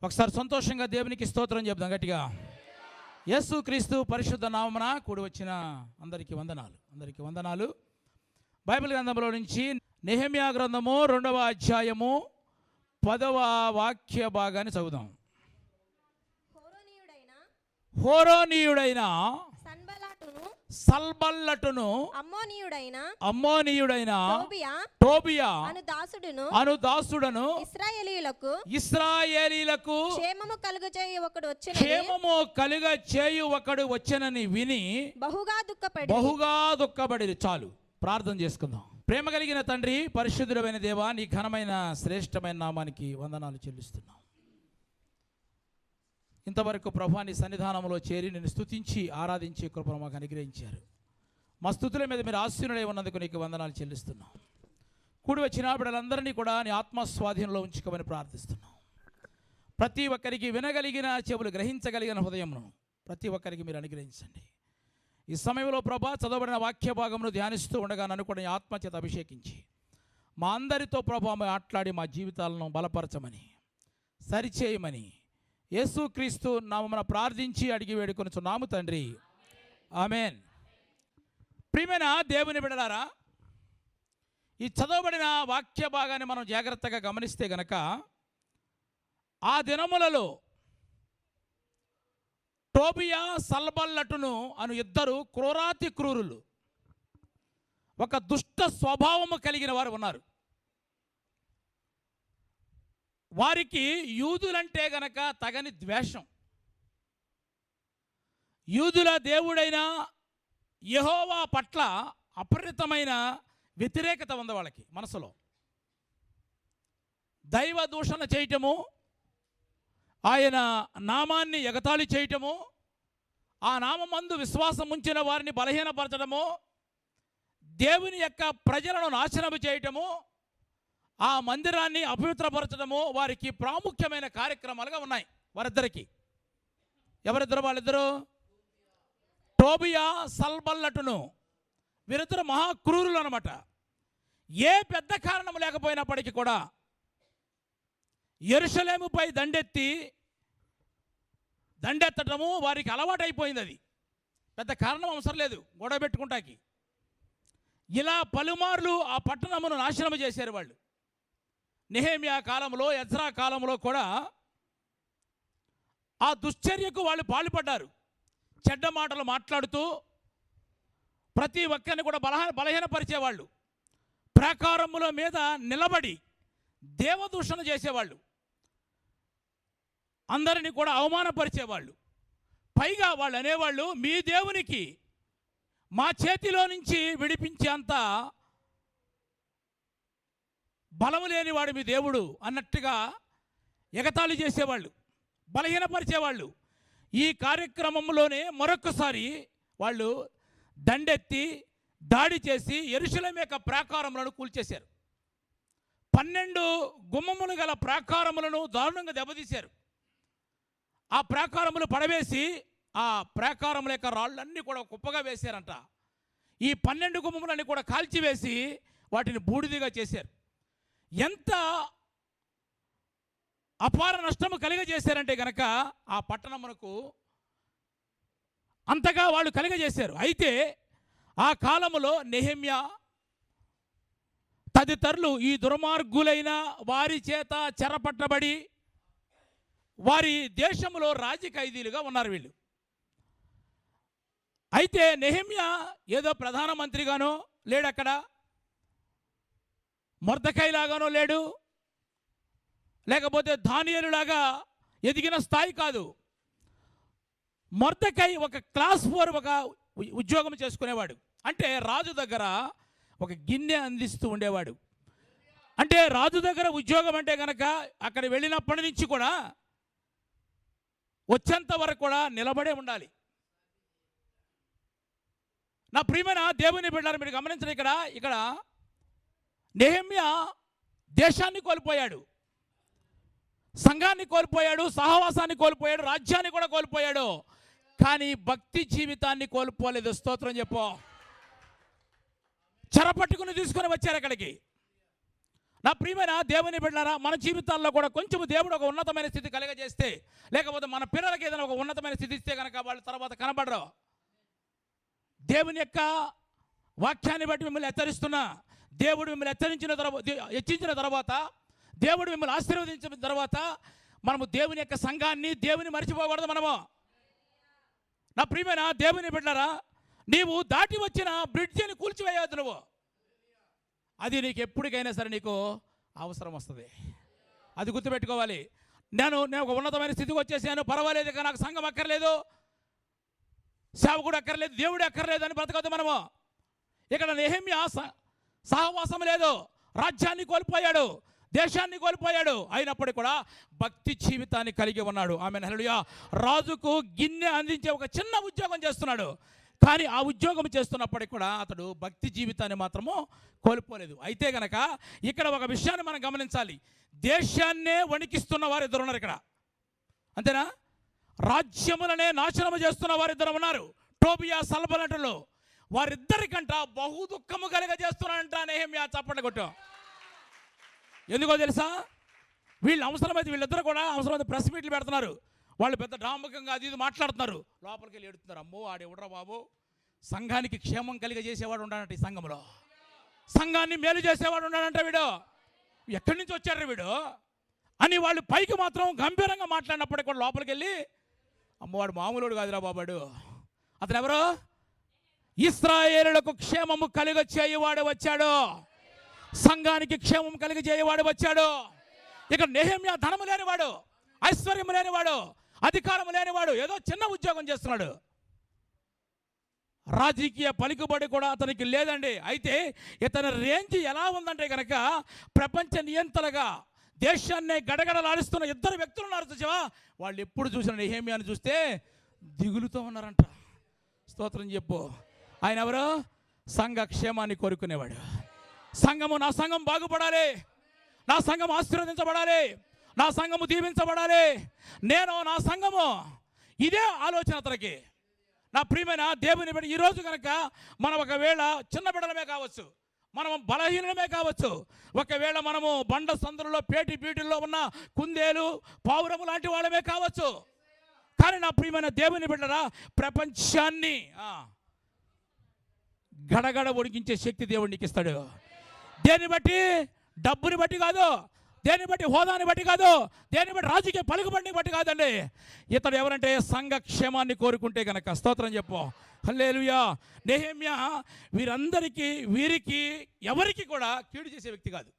ఒకసారి సంతోషంగా దేవునికి స్తోత్రం చెప్దాం గట్టిగా. యేసు క్రీస్తు పరిశుద్ధ నామమున కూడి వచ్చిన అందరికీ వందనాలు. బైబిల్ గ్రంథంలో నుంచి నెహెమ్యా గ్రంథము 2వ అధ్యాయము 10వ వాక్య భాగాన్ని చదువుదాం. హోరోనీయుడైన సల్బల్లటును అమ్మోనీయుడైన టోబియా అను దాసుడను ఇశ్రాయేలీలకు క్షేమము కలుగజేయు ఒకడు వచ్చెనని విని బహుగా దుఃఖపడి. చాలు, ప్రార్థన చేసుకుందాం. ప్రేమ కలిగిన తండ్రి, పరిశుద్ధుడైన దేవా, నీ ఘనమైన శ్రేష్టమైన నామానికి వందనాలు చెల్లిస్తున్నాం. ఇంతవరకు ప్రభువా నీ సన్నిధానంలో చేరి నిన్ను స్తుతించి ఆరాధించే కృపను మాకు అనుగ్రహించారు. మా స్తుతుల మీద మీరు ఆశీనుడై ఉన్నందుకు నీకు వందనాలు చెల్లిస్తున్నాం. కూడి వచ్చిన బిడ్డలందరినీ కూడా నీ ఆత్మస్వాధీనంలో ఉంచుకోమని ప్రార్థిస్తున్నాం. ప్రతి ఒక్కరికి వినగలిగిన చెవులు, గ్రహించగలిగిన హృదయమును ప్రతి ఒక్కరికి మీరు అనుగ్రహించండి. ఈ సమయంలో ప్రభా చదవబడిన వాక్య భాగమును ధ్యానిస్తూ ఉండగా నన్ను కూడా నీ ఆత్మచేత అభిషేకించి మా అందరితో ప్రభా మాట్లాడి మా జీవితాలను బలపరచమని, సరిచేయమని యేసుక్రీస్తు నామమున ప్రార్థించి అడిగి వేడుకొనుచున్నాము తండ్రి, ఆమెన్. ప్రియమైన దేవుని బిడ్డలారా, ఈ చదవబడిన వాక్య భాగాన్ని మనం జాగ్రత్తగా గమనిస్తే గనక, ఆ దినములలో టోబియా సల్బల్లటును అను ఇద్దరు క్రూరాతి క్రూరులు, ఒక దుష్ట స్వభావము కలిగిన వారు ఉన్నారు. వారికి యూదులంటే గనక తగని ద్వేషం. యూదుల దేవుడైన యెహోవా పట్ల అపరితమైన వ్యతిరేకత ఉంది వాళ్ళకి మనసులో. దైవ దూషణ చేయటము, ఆయన నామాన్ని ఎగతాళి చేయటము, ఆ నామందు విశ్వాసం ఉంచిన వారిని బలహీనపరచడము, దేవుని యొక్క ప్రజలను నాశనము చేయటము, ఆ మందిరాన్ని అపవిత్రపరచడము వారికి ప్రాముఖ్యమైన కార్యక్రమాలుగా ఉన్నాయి. వారిద్దరికి, ఎవరిద్దరు? వాళ్ళిద్దరు టోబియా సల్బల్లటును. వీరిద్దరు మహాక్రూరులు అనమాట. ఏ పెద్ద కారణం లేకపోయినప్పటికీ కూడా యెరూషలేముపై దండెత్తటము వారికి అలవాటైపోయింది. అది పెద్ద కారణం అవసరం లేదు గొడవ పెట్టుకుంటాకి. ఇలా పలుమార్లు ఆ పట్టణమును నాశనము చేశారు వాళ్ళు. నెహెమ్యా కాలంలో, ఎజ్రా కాలంలో కూడా ఆ దుశ్చర్యకు వాళ్ళు పాల్పడ్డారు. చెడ్డ మాటలు మాట్లాడుతూ ప్రతి ఒక్కరిని కూడా బలహీనపరిచేవాళ్ళు. ప్రాకారముల మీద నిలబడి దేవదూషణ చేసేవాళ్ళు. అందరినీ కూడా అవమానపరిచేవాళ్ళు. పైగా వాళ్ళు అనేవాళ్ళు, మీ దేవునికి మా చేతిలో నుంచి విడిపించేంత బలము లేనివాడు మీ దేవుడు అన్నట్టుగా ఎగతాళి చేసేవాళ్ళు, బలహీనపరిచేవాళ్ళు. ఈ కార్యక్రమంలోనే మరొకసారి వాళ్ళు దండెత్తి దాడి చేసి యెరూషలేము యొక్క ప్రాకారములను కూల్చేశారు. 12 గుమ్మములు గల ప్రాకారములను దారుణంగా దెబ్బతీశారు. ఆ ప్రాకారములు పడవేసి ఆ ప్రాకారముల యొక్క రాళ్ళన్నీ కూడా కుప్పగా వేశారంట. ఈ 12 గుమ్మములన్నీ కూడా కాల్చివేసి వాటిని బూడిదిగా చేశారు. ఎంత అపార నష్టము కలిగజేశారంటే గనక ఆ పట్టణమునకు అంతగా వాళ్ళు కలిగజేశారు. అయితే ఆ కాలములో నెహెమ్యా తదితరులు ఈ దుర్మార్గులైన వారి చేత చెరపట్టబడి వారి దేశంలో రాజ్య ఖైదీలుగా ఉన్నారు వీళ్ళు. అయితే నెహెమ్యా ఏదో ప్రధానమంత్రిగానో లేడు, అక్కడ మొర్దెకైలాగానో లేడు, లేకపోతే దానియేలులాగా ఎదిగిన స్థాయి కాదు. మొర్దెకై ఒక క్లాస్ 4 ఒక ఉద్యోగం చేసుకునేవాడు. అంటే రాజు దగ్గర ఒక గిన్నె అందిస్తూ ఉండేవాడు. అంటే రాజు దగ్గర ఉద్యోగం అంటే కనుక అక్కడ వెళ్ళినప్పటి నుంచి కూడా వచ్చేంత వరకు కూడా నిలబడే ఉండాలి. నా ప్రియమైన దేవుని బిడ్డలారా, మీరు గమనించండి. ఇక్కడ నెహెమ్యా దేశాన్ని కోల్పోయాడు, సంఘాన్ని కోల్పోయాడు, సహవాసాన్ని కోల్పోయాడు, రాజ్యాన్ని కూడా కోల్పోయాడు. కానీ భక్తి జీవితాన్ని కోల్పోలేదు. స్తోత్రం చెప్పు. చెరపట్టుకుని తీసుకొని వచ్చారు అక్కడికి. నా ప్రియమైన దేవుని బిడ్డలారా, మన జీవితాల్లో కూడా కొంచెం దేవుడు ఒక ఉన్నతమైన స్థితి కలగజేస్తే, లేకపోతే మన పిల్లలకి ఏదైనా ఒక ఉన్నతమైన స్థితి ఇస్తే కనుక వాళ్ళు తర్వాత కనబడరు. దేవుని యొక్క వాక్యాన్ని బట్టి మిమ్మల్ని హెచ్చరిస్తున్నా, దేవుడు మిమ్మల్ని హెచ్చించిన తర్వాత, దేవుడు మిమ్మల్ని ఆశీర్వదించిన తర్వాత మనము దేవుని యొక్క సంఘాన్ని, దేవుని మర్చిపోకూడదు మనము. నా ప్రియమైన దేవుని బిడ్డలారా, నీవు దాటి వచ్చిన బ్రిడ్జిని కూల్చివేయవద్దు నువ్వు. అది నీకు ఎప్పటికైనా సరే నీకు అవసరం వస్తుంది. అది గుర్తుపెట్టుకోవాలి. నేను ఒక ఉన్నతమైన స్థితికి వచ్చేసాను, పర్వాలేదు, ఇక నాకు సంఘం అక్కర్లేదు, సేవకుడు అక్కర్లేదు, దేవుడు అక్కర్లేదు అని బ్రతకద్దు మనము. ఇక్కడ నెహెమ్యా సహవాసం లేదు, రాజ్యాన్ని కోల్పోయాడు, దేశాన్ని కోల్పోయాడు, అయినప్పటికీ కూడా భక్తి జీవితాన్ని కలిగి ఉన్నాడు. Amen hallelujah. రాజుకు గిన్నె అందించే ఒక చిన్న ఉద్యోగం చేస్తున్నాడు, కానీ ఆ ఉద్యోగం చేస్తున్నప్పటికీ కూడా అతడు భక్తి జీవితాన్ని మాత్రము కోల్పోలేదు. అయితే గనక ఇక్కడ ఒక విషయాన్ని మనం గమనించాలి. దేశాన్నే వణికిస్తున్న వారు ఇద్దరు ఉన్నారు ఇక్కడ, అంతేనా? రాజ్యములనే నాశనము చేస్తున్న వారు ఇద్దరు ఉన్నారు, టోబియా సల్బనటులు. వారిద్దరికంట బహు దుఃఖము కలిగజేస్తున్నారంట నెహెమ్యా. చప్పట్లు కొట్టు. ఎందుకో తెలుసా? వీళ్ళు అవసరమైతే, వీళ్ళిద్దరు కూడా అవసరమైతే ప్రెస్ మీట్లు పెడుతున్నారు, వాళ్ళు పెద్ద డాంబకంగా అది ఇది మాట్లాడుతున్నారు, లోపలికి వెళ్ళి ఎడుతున్నారు. అమ్మో ఆడెవడరా బాబు, సంఘానికి క్షేమం కలిగజేసేవాడు ఉన్నాడంట, ఈ సంఘంలో సంఘాన్ని మేలు చేసేవాడు ఉన్నాడంట, వీడు ఎక్కడి నుంచి వచ్చారు వీడు అని వాళ్ళు పైకి మాత్రం గంభీరంగా మాట్లాడినప్పటికీ కూడా లోపలికి వెళ్ళి, అమ్మవాడు మామూలుడు కాదురా బాబాడు, అతను ఎవరు? ఇశ్రాయేలులకు క్షేమము కలిగచేయవాడు వచ్చాడు, సంఘానికి క్షేమం కలిగజేయవాడు వచ్చాడు. ఇక నెహెమ్యా ధనము లేనివాడు, ఐశ్వర్యం లేనివాడు, అధికారం లేనివాడు, ఏదో చిన్న ఉద్యోగం చేస్తున్నాడు, రాజకీయ పలుకుబడి కూడా అతనికి లేదండి. అయితే ఇతని రేంజ్ ఎలా ఉందంటే కనుక ప్రపంచ నియంతలుగా దేశాన్ని గడగడలాడిస్తున్న ఇద్దరు వ్యక్తులు ఉన్నారు చూసావా, వాళ్ళు ఎప్పుడు చూసిన నెహెమ్యాను చూస్తే దిగులుతో ఉన్నారంట. స్తోత్రం చెప్పు. ఆయన ఎవరు? సంఘ క్షేమాన్ని కోరుకునేవాడు. సంఘము, నా సంఘం బాగుపడాలి, నా సంఘం ఆశీర్వదించబడాలి, నా సంఘము దీవించబడాలి, నేను నా సంఘము, ఇదే ఆలోచన అతనికి. నా ప్రియమైన దేవుని బిడ్డ, ఈరోజు కనుక మనం ఒకవేళ చిన్న బిడ్డలమే కావచ్చు, మనం బలహీనమే కావచ్చు, ఒకవేళ మనము బండ సందులలో పేటి పీటుల్లో ఉన్న కుందేలు పావురము లాంటి వాళ్ళమే కావచ్చు, కానీ నా ప్రియమైన దేవుని బిడ్డరా, ప్రపంచాన్ని గడగడ వణికించే శక్తి దేవుడు నీకు ఇస్తాడు. దేన్ని బట్టి? డబ్బుని బట్టి కాదు, దేన్ని బట్టి హోదాని బట్టి కాదు, దేన్ని బట్టి రాజకీయ పలుకుబడిని బట్టి కాదండి. ఇతడు ఎవరంటే సంఘ క్షేమాన్ని కోరుకుంటే కనుక. స్తోత్రం చెప్పు. హల్లెలూయా. నెహెమ్యా వీరికి ఎవరికి కూడా కీడు చేసే వ్యక్తి కాదు.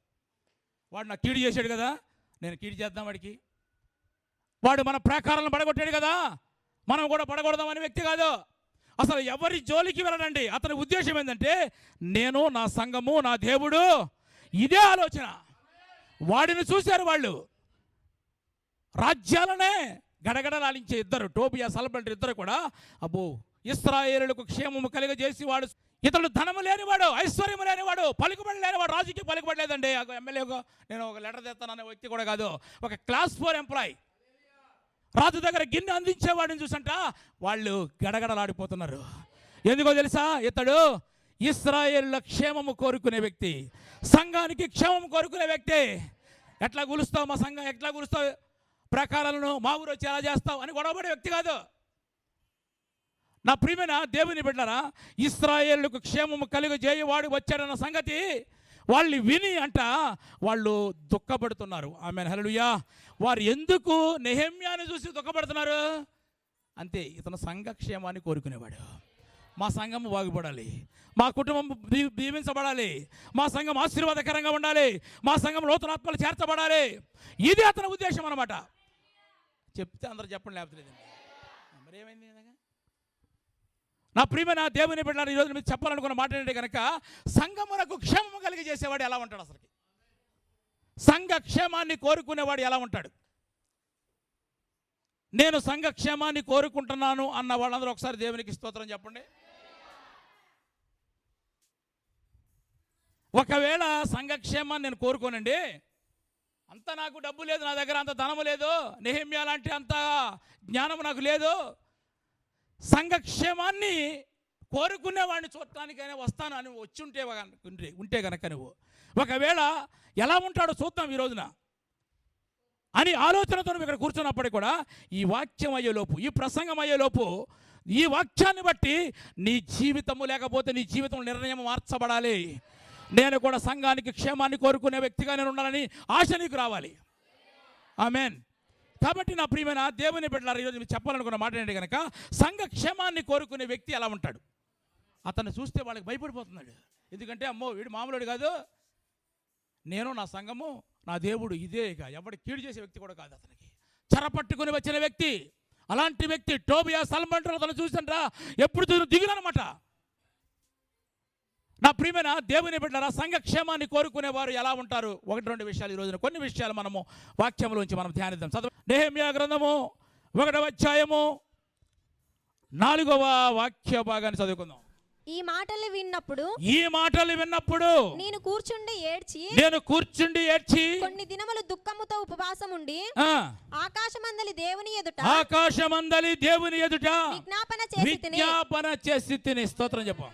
వాడు నాకు కీడు చేశాడు కదా, నేను కీడు చేద్దాం వాడికి. వాడు మన ప్రాకారాలను పడగొట్టాడు కదా, మనం కూడా పడగొడదాం అనే వ్యక్తి కాదు. అసలు ఎవరి జోలికి వెళ్ళడండి. అతని ఉద్దేశం ఏంటంటే, నేను, నా సంఘము, నా దేవుడు, ఇదే ఆలోచన. వాడిని చూశారు వాళ్ళు, రాజ్యాలనే గడగడలాలించే ఇద్దరు, టోబియా సల్బనటు ఇద్దరు కూడా, అబ్బో ఇశ్రాయేలులకు క్షేమము కలిగజేసి వాడు, ఇతడు ధనము లేనివాడు, ఐశ్వర్యము లేనివాడు, పలుకుబడి లేనివాడు, రాజకీయ పలుకుబడి లేదండి. ఎమ్మెల్యేగా నేను ఒక లెటర్ తెస్తాననే వ్యక్తి కూడా కాదు, ఒక క్లాస్ 4 ఎంప్లాయ్, రాజు దగ్గర గిన్నె అందించేవాడిని చూసంట వాళ్ళు గడగడలాడిపోతున్నారు. ఎందుకో తెలుసా? ఇతడు ఇశ్రాయేలుల క్షేమము కోరుకునే వ్యక్తి, సంఘానికి క్షేమం కోరుకునే వ్యక్తి. ఎట్లా కూలుస్తావు మా సంఘం, ఎట్లా కూలుస్తావు ప్రకారాలను, మా ఊరు వచ్చి ఎలా చేస్తావు అని గొడవపడే వ్యక్తి కాదు. నా ప్రియమైన దేవుని బిడ్డలారా, ఇశ్రాయేలులకు క్షేమము కలుగజేయవాడు వచ్చాడన్న సంగతి వాళ్ళు విని అంట వాళ్ళు దుఃఖపడుతున్నారు. ఆమేన్ హల్లెలూయా. వారు ఎందుకు నెహెమ్యాను చూసి దుఃఖపడుతున్నారు అంతే, ఇతను సంఘ క్షేమాన్ని కోరుకునేవాడు. మా సంఘం బాగుపడాలి, మా కుటుంబం దీవించబడాలి, మా సంఘం ఆశీర్వాదకరంగా ఉండాలి, మా సంఘం నూతన ఆత్మలు చేర్చబడాలి, ఇది అతని ఉద్దేశం అన్నమాట. చెప్తే అందరూ చెప్పండి, లేకపోతే మరి ఏమైంది? నా ప్రియమైన దేవుని బిడ్డలారా, ఈరోజు మీరు చెప్పాలనుకున్న మాట ఏంటంటే కనుక, సంఘమునకు క్షేమము కలిగి చేసేవాడు ఎలా ఉంటాడు? అసలుకి సంఘ క్షేమాన్ని కోరుకునేవాడు ఎలా ఉంటాడు? నేను సంఘ క్షేమాన్ని కోరుకుంటున్నాను అన్న వాళ్ళందరూ ఒకసారి దేవునికి స్తోత్రం చెప్పండి. ఒకవేళ సంఘక్షేమాన్ని నేను కోరుకోనండి, అంత నాకు డబ్బు లేదు, నా దగ్గర అంత ధనము లేదు, నెహెమ్యా లాంటి అంత జ్ఞానం నాకు లేదు, సంఘక్షేమాన్ని కోరుకునేవాడిని చూడటానికైనా వస్తాను అని ఉంటే కనుక నువ్వు ఒకవేళ ఎలా ఉంటాడో చూద్దాం ఈ రోజున అని ఆలోచనతో నువ్వు ఇక్కడ కూర్చున్నప్పటికీ కూడా ఈ వాక్యం అయ్యేలోపు, ఈ ప్రసంగం అయ్యేలోపు, ఈ వాక్యాన్ని బట్టి నీ జీవితము లేకపోతే నీ జీవితం నిర్ణయం మార్చబడాలి. నేను కూడా సంఘానికి క్షేమాన్ని కోరుకునే వ్యక్తిగా నేను ఉండాలని ఆశ నీకు రావాలి. ఆమేన్. కాబట్టి నా ప్రియమైన దేవుని బిడ్డలారా, ఈరోజు మీరు చెప్పాలనుకున్న మాట ఏంటి కనుక, సంఘ క్షేమాన్ని కోరుకునే వ్యక్తి ఎలా ఉంటాడు? అతన్ని చూస్తే వాళ్ళకి భయపడిపోతున్నాడు. ఎందుకంటే అమ్మో వీడు మామూలుడు కాదు, నేను నా సంఘము నా దేవుడు ఇదే, ఇక ఎవడు కీడు చేసే వ్యక్తి కూడా కాదు. అతనికి చెరపట్టుకుని వచ్చిన వ్యక్తి, అలాంటి వ్యక్తి టోబియా సల్మంటారు. అతను చూసిండ్రా ఎప్పుడు చూసిన దిగులనమాట. నా ప్రియమైన దేవుని బిడ్డలారా, సంఘ క్షేమాన్ని కోరుకునేవారు ఎలా ఉంటారు? 1-2 విషయాలు ఈ రోజున, కొన్ని విషయాలు మనము వాక్యంలోంచి మనం ధ్యానిద్దాం. చదువు నెహెమ్యా గ్రంథము 1వ అధ్యాయము 4వ వాక్య భాగాన్ని చదువుకుందాం. ఈ మాటలు విన్నప్పుడు నేను కూర్చుండి ఏడ్చి కొన్ని దినములు దుఃఖముతో ఉపవాసం ఉండి ఆకాశమందలి దేవుని ఎదుట విజ్ఞాపన చేసి తిని. స్తోత్రం చెప్పు.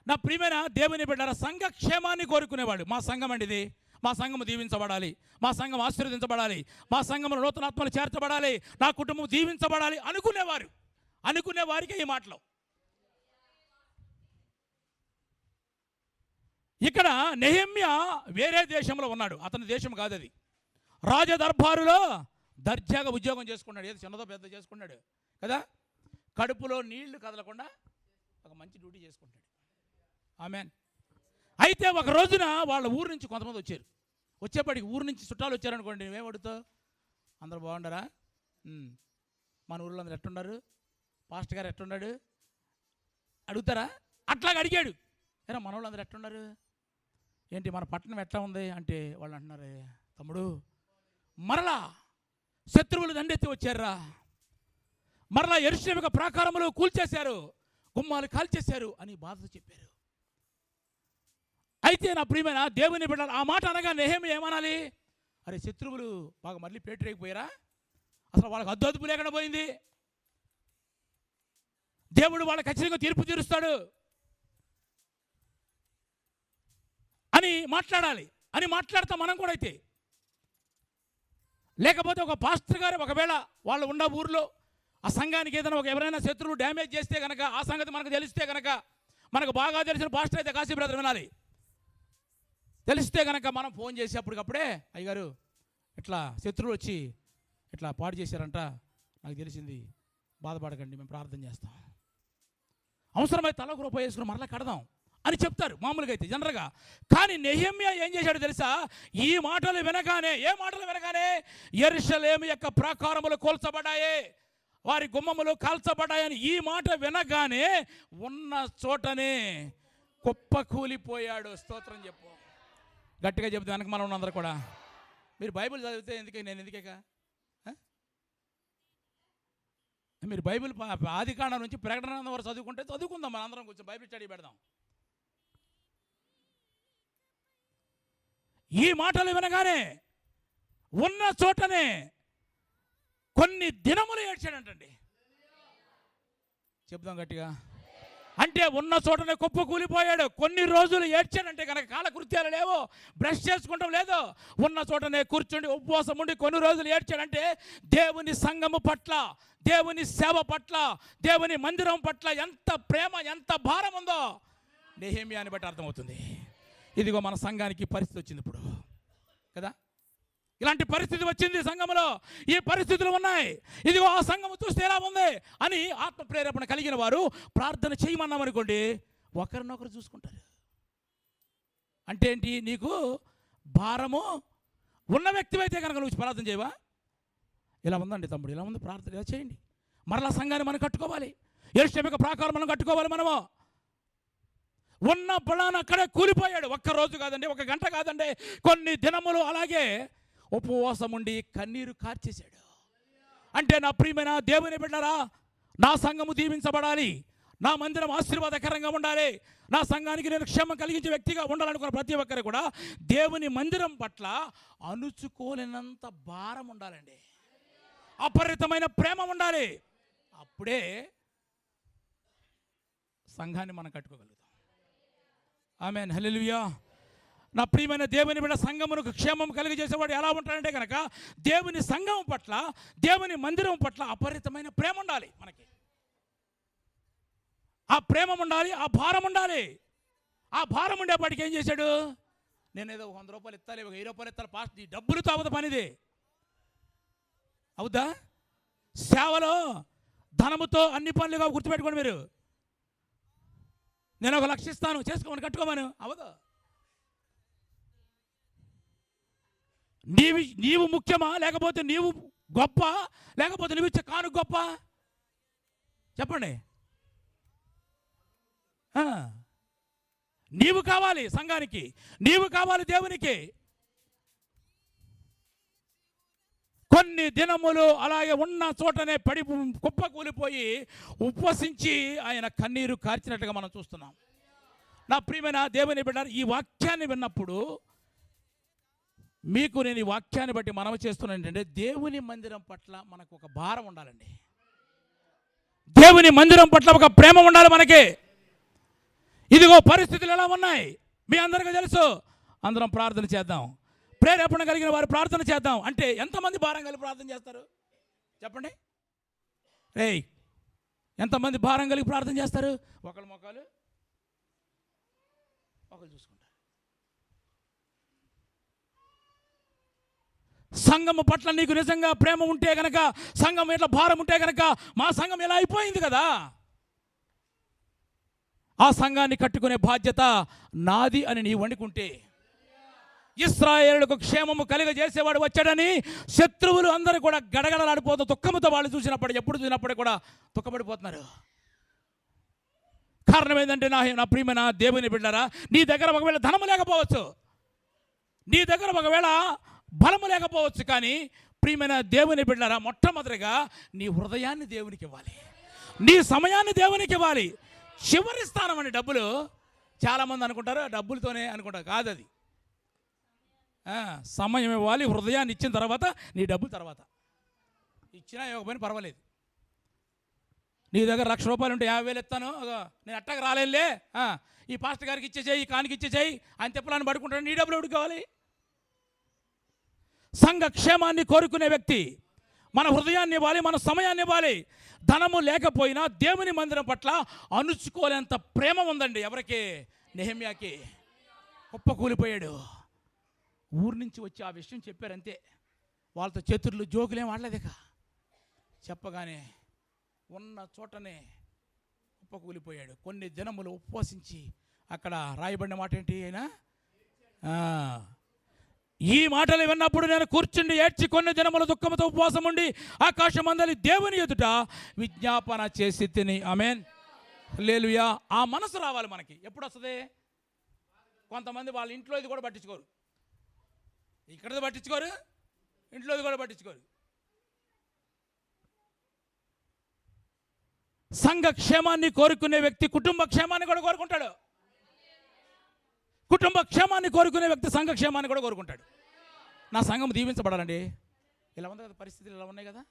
నా ప్రియమైన దేవుని బిడ్డలారా, సంఘ క్షేమాన్ని కోరుకునేవాడు. మా సంఘం అండి ఇది, మా సంఘము దీవించబడాలి, మా సంఘం ఆశీర్వదించబడాలి, మా సంఘంలో నూతనాత్మలు చేర్చబడాలి, నా కుటుంబం దీవించబడాలి అనుకునే వారికి ఈ మాటలు. ఇక్కడ నెహెమ్యా వేరే దేశంలో ఉన్నాడు, అతని దేశం కాదు అది. రాజదర్బారులో దర్జాగా ఉద్యోగం చేసుకున్నాడు, ఏదో చిన్నదో పెద్ద చేసుకున్నాడు కదా. కడుపులో నీళ్లు కదలకుండా ఒక మంచి డ్యూటీ చేసుకుంటాడు. ఆమేన్. అయితే ఒక రోజున వాళ్ళ ఊరు నుంచి కొంతమంది వచ్చారు. వచ్చేప్పటికి ఊరు నుంచి చుట్టాలు వచ్చారనుకోండి, నువ్వేం అడుగుతావు? అందరూ బాగుండరా? మన ఊళ్ళో అందరూ ఎట్టున్నారు? పాస్టర్ గారు ఎట్టున్నాడు అడుగుతారా? అట్లాగా అడిగాడు. ఏరా మన వాళ్ళు అందరూ ఎట్టున్నారు ఏంటి, మన పట్టణం ఎట్లా ఉంది అంటే వాళ్ళు అంటున్నారు, తమ్ముడు మరలా శత్రువులు దండెత్తి వచ్చారా, మరలా యెరూషలేము ప్రాకారములు కూల్చేశారు, గుమ్మాలు కాల్చేశారు అని బాధతో చెప్పారు. అయితే నా ప్రియమైన దేవుని బిడ్డలు, ఆ మాట అనగా నెహెమ్యా ఏమనాలి? అరే శత్రువులు బాగా మళ్ళీ పేటరేగిపోయారా, అసలు వాళ్ళకి అద్దు లేకుండా పోయింది, దేవుడు వాళ్ళకి ఖచ్చితంగా తీర్పు తీరుస్తాడు అని మాట్లాడాలి. అని మాట్లాడతాం మనం కూడా. అయితే లేకపోతే ఒక పాస్టర్ గారు ఒకవేళ వాళ్ళు ఉన్న ఊర్లో ఆ సంఘానికి ఏదైనా ఎవరైనా శత్రువులు డ్యామేజ్ చేస్తే కనుక, ఆ సంగతి మనకు తెలిస్తే కనుక, మనకు బాగా తెలిసిన పాస్టర్ అయితే కాశీ బ్రదర్ వినాలి, తెలిస్తే కనుక మనం ఫోన్ చేసి అప్పటికప్పుడే, అయ్యగారు ఇట్లా శత్రువులు వచ్చి ఇట్లా పాడు చేశారంట, నాకు తెలిసింది, బాధపడకండి, మేము ప్రార్థన చేస్తాం, అవసరమైతే తలకు రూపాయి వేసుకుని మరలా కడదాం అని చెప్తారు మామూలుగా అయితే జనరల్గా. కానీ నెహెమ్యా ఏం చేశాడు తెలుసా? ఈ మాటలు వినగానే, ఏ మాటలు వినగానే, యెరూషలేము యొక్క ప్రాకారములు కూల్చబడ్డాయి, వారి గుమ్మములు కాల్చబడ్డాయని ఈ మాట వినగానే ఉన్న చోటనే కుప్ప కూలిపోయాడు. స్తోత్రం చెప్పు, గట్టిగా చెప్తే వెనక మనం ఉన్నందరూ కూడా. మీరు బైబిల్ చదివితే నేను ఎందుకేక, మీరు బైబిల్ ఆదికాండం నుంచి ప్రకటన వరకు చదువుకుంటే చదువుకుందాం, మన అందరం కూర్చొని బైబిల్ స్టడీ పెడదాం. ఈ మాటలు వినగానే ఉన్న చోటనే కొన్ని దినములు ఏడ్చాడంటండి. చెప్దాం గట్టిగా. అంటే ఉన్న చోటనే కుప్ప కూలిపోయాడు. కొన్ని రోజులు ఏడ్చాడంటే కనుక కాలకృత్యాలు లేవో, బ్రష్ చేసుకుంటాం లేదో, ఉన్న చోటనే కూర్చుండి ఉపవాసం ఉండి కొన్ని రోజులు ఏడ్చాడంటే దేవుని సంఘము పట్ల, దేవుని సేవ పట్ల, దేవుని మందిరం పట్ల ఎంత ప్రేమ, ఎంత భారం ఉందో నెహెమ్యాని బట్టి అర్థమవుతుంది. ఇదిగో మన సంఘానికి పరిస్థితి వచ్చింది ఇప్పుడు కదా, ఇలాంటి పరిస్థితి వచ్చింది సంఘంలో, ఈ పరిస్థితులు ఉన్నాయి, ఇదిగో ఆ సంఘము చూస్తే ఎలా ఉంది అని ఆత్మ ప్రేరేపణ కలిగిన వారు ప్రార్థన చేయమన్నామనుకోండి, ఒకరినొకరు చూసుకుంటారు. అంటే ఏంటి? నీకు భారము ఉన్న వ్యక్తి అయితే కనుక నువ్వు ప్రార్థన చేయవా? ఇలా ఉందండి తమ్ముడు, ఇలా ఉంది, ప్రార్థన ఇలా చేయండి. మరలా సంఘాన్ని మనం కట్టుకోవాలి, యెరూషలేము ప్రాకారం మనం కట్టుకోవాలి. మనము ఉన్న బలాన్ని అక్కడే కూలిపోయాడు. ఒక్క రోజు కాదండి, ఒక గంట కాదండి, కొన్ని దినములు అలాగే ఉపవాసం ఉండి కన్నీరు కార్చేశాడు. అంటే నా ప్రియమైన దేవుని బిడ్డలారా, నా సంఘము దీవించబడాలి, నా మందిరం ఆశీర్వాదకరంగా ఉండాలి, నా సంఘానికి నేను క్షేమం కలిగించే వ్యక్తిగా ఉండాలనుకున్న ప్రతి ఒక్కరు కూడా దేవుని మందిరం పట్ల అణుచుకోలేనంత భారం ఉండాలండి, అపరితమైన ప్రేమ ఉండాలి. అప్పుడే సంఘాన్ని మనం కట్టుకోగలుగుతాం. ఆమేన్, హల్లెలూయా. నా ప్రియమైన దేవుని బిడ్డ, సంఘమునకు క్షేమం కలిగజేసేవాడు ఎలా ఉంటాడంటే కనుక దేవుని సంఘం పట్ల, దేవుని మందిరం పట్ల అపరితమైన ప్రేమ ఉండాలి మనకి. ఆ ప్రేమ ఉండాలి, ఆ భారం ఉండాలి. ఆ భారం ఉండేపాటికి ఏం చేశాడు? నేనేదో 100 రూపాయలు ఇస్తాలి, 1000 రూపాయలు ఇస్తాను, పాస్ట్ ఈ డబ్బులతో అవదు పనిది. అవుద్దా? సేవలో ధనముతో అన్ని పనులుగా గుర్తుపెట్టుకోండి మీరు. నేను 1 లక్ష ఇస్తాను, చేసుకోమని, కట్టుకోమని అవదు. నీవు ముఖ్యమా, లేకపోతే నీవు గొప్ప, లేకపోతే నువ్వు ఇచ్చే కాను గొప్ప? చెప్పండి. నీవు కావాలి సంఘానికి, నీవు కావాలి దేవునికి. కొన్ని దినములు అలాగే ఉన్న చోటనే పడి కుప్ప కూలిపోయి ఉపవసించి ఆయన కన్నీరు కార్చినట్టుగా మనం చూస్తున్నాం. నా ప్రియమైన దేవుని బిడ్డ, ఈ వాక్యాన్ని విన్నప్పుడు మీకు నేను ఈ వాక్యాన్ని బట్టి మనవి చేస్తున్నాను ఏంటంటే, దేవుని మందిరం పట్ల మనకు ఒక భారం ఉండాలండి. దేవుని మందిరం పట్ల ఒక ప్రేమ ఉండాలి మనకి. ఇదిగో పరిస్థితులు ఎలా ఉన్నాయి మీ అందరికీ తెలుసు. అందరం ప్రార్థన చేద్దాం. ప్రేరేపణ కలిగిన వారు ప్రార్థన చేద్దాం. అంటే ఎంతమంది భారం కలిగి ప్రార్థన చేస్తారు చెప్పండి? రేయ్, ఎంతమంది భారం కలిగి ప్రార్థన చేస్తారు? ఒకళ్ళ మొక్కలు ఒకళ్ళు చూసుకుంటారు. సంఘము పట్ల నీకు నిజంగా ప్రేమ ఉంటే కనుక, సంఘం ఎట్లా భారం ఉంటే కనుక, మా సంఘం ఎలా అయిపోయింది కదా, ఆ సంఘాన్ని కట్టుకునే బాధ్యత నాది అని నీవు అనుకుంటే, ఇశ్రాయేలుకు క్షేమము కలిగజేసేవాడు వచ్చాడని శత్రువులు అందరూ కూడా గడగడలాడిపోతూ దుఃఖముతో వాళ్ళు చూసినప్పుడు, ఎప్పుడు చూసినప్పుడు కూడా దుఃఖపడిపోతున్నారు. కారణం ఏంటంటే, నా ప్రియమైన దేవుని బిడ్డరా, నీ దగ్గర ఒకవేళ ధనము లేకపోవచ్చు, నీ దగ్గర ఒకవేళ బలము లేకపోవచ్చు, కానీ ప్రియమైన దేవుని బిడ్డరా, మొట్టమొదటిగా నీ హృదయాన్ని దేవునికి ఇవ్వాలి, నీ సమయాన్ని దేవునికి ఇవ్వాలి. చివరి స్థానం అండి డబ్బులు. చాలామంది అనుకుంటారు డబ్బులతోనే అనుకుంటారు, కాదు అది. సమయం ఇవ్వాలి, హృదయాన్ని ఇచ్చిన తర్వాత నీ డబ్బులు తర్వాత. ఇచ్చినా ఇవ్వకపోయినా పర్వాలేదు. నీ దగ్గర 1,00,000 రూపాయలు ఉంటే 50,000 ఇస్తాను, నేను అట్టగా రాలేనులే, ఈ పాస్టర్ గారికి ఇచ్చేసేయి, ఈ కానికి ఇచ్చేసేయి, ఆయన తెప్పలాన్ని పడుకుంటాను, నీ డబ్బులు ఎవరికి కావాలి? సంఘ క్షేమాన్ని కోరుకునే వ్యక్తి మన హృదయాన్ని ఇవ్వాలి, మన సమయాన్ని ఇవ్వాలి. ధనము లేకపోయినా దేవుని మందిరం పట్ల అణుచుకోలేంత ప్రేమ ఉందండి. ఎవరికి? నెహెమ్యాకి. కుప్ప కూలిపోయాడు. ఊరి నుంచి వచ్చి ఆ విషయం చెప్పారంతే. వాళ్ళతో చేతుర్లు జోకులేం ఆడలేదిక. చెప్పగానే ఉన్న చోటనే కుప్ప కూలిపోయాడు. కొన్ని దినములు ఉపవసించి, అక్కడ రాయబడిన మాట ఏంటి? అయినా ఈ మాటలు విన్నప్పుడు నేను కూర్చుండి ఏడ్చి కొన్ని దినముల దుఃఖముతో ఉపవాసం ఉండి ఆకాశమందలి దేవుని ఎదుట విజ్ఞాపన చేసి తిని. ఆమేన్, హల్లెలూయా. ఆ మనసు రావాలి మనకి. ఎప్పుడు వస్తుంది? కొంతమంది వాళ్ళ ఇంట్లో ఇది కూడా పట్టించుకోరు, ఇక్కడది పట్టించుకోరు, ఇంట్లోది కూడా పట్టించుకోరు. సంఘ క్షేమాన్ని కోరుకునే వ్యక్తి కుటుంబ క్షేమాన్ని కూడా కోరుకుంటాడు. కుటుంబ క్షేమాన్ని కోరుకునే వ్యక్తి సంఘ క్షేమాన్ని కూడా కోరుకుంటాడు. నా సంఘం దీవించబడాలండి. ఇలా ఉంది కదా, పరిస్థితులు ఇలా ఉన్నాయి కదా,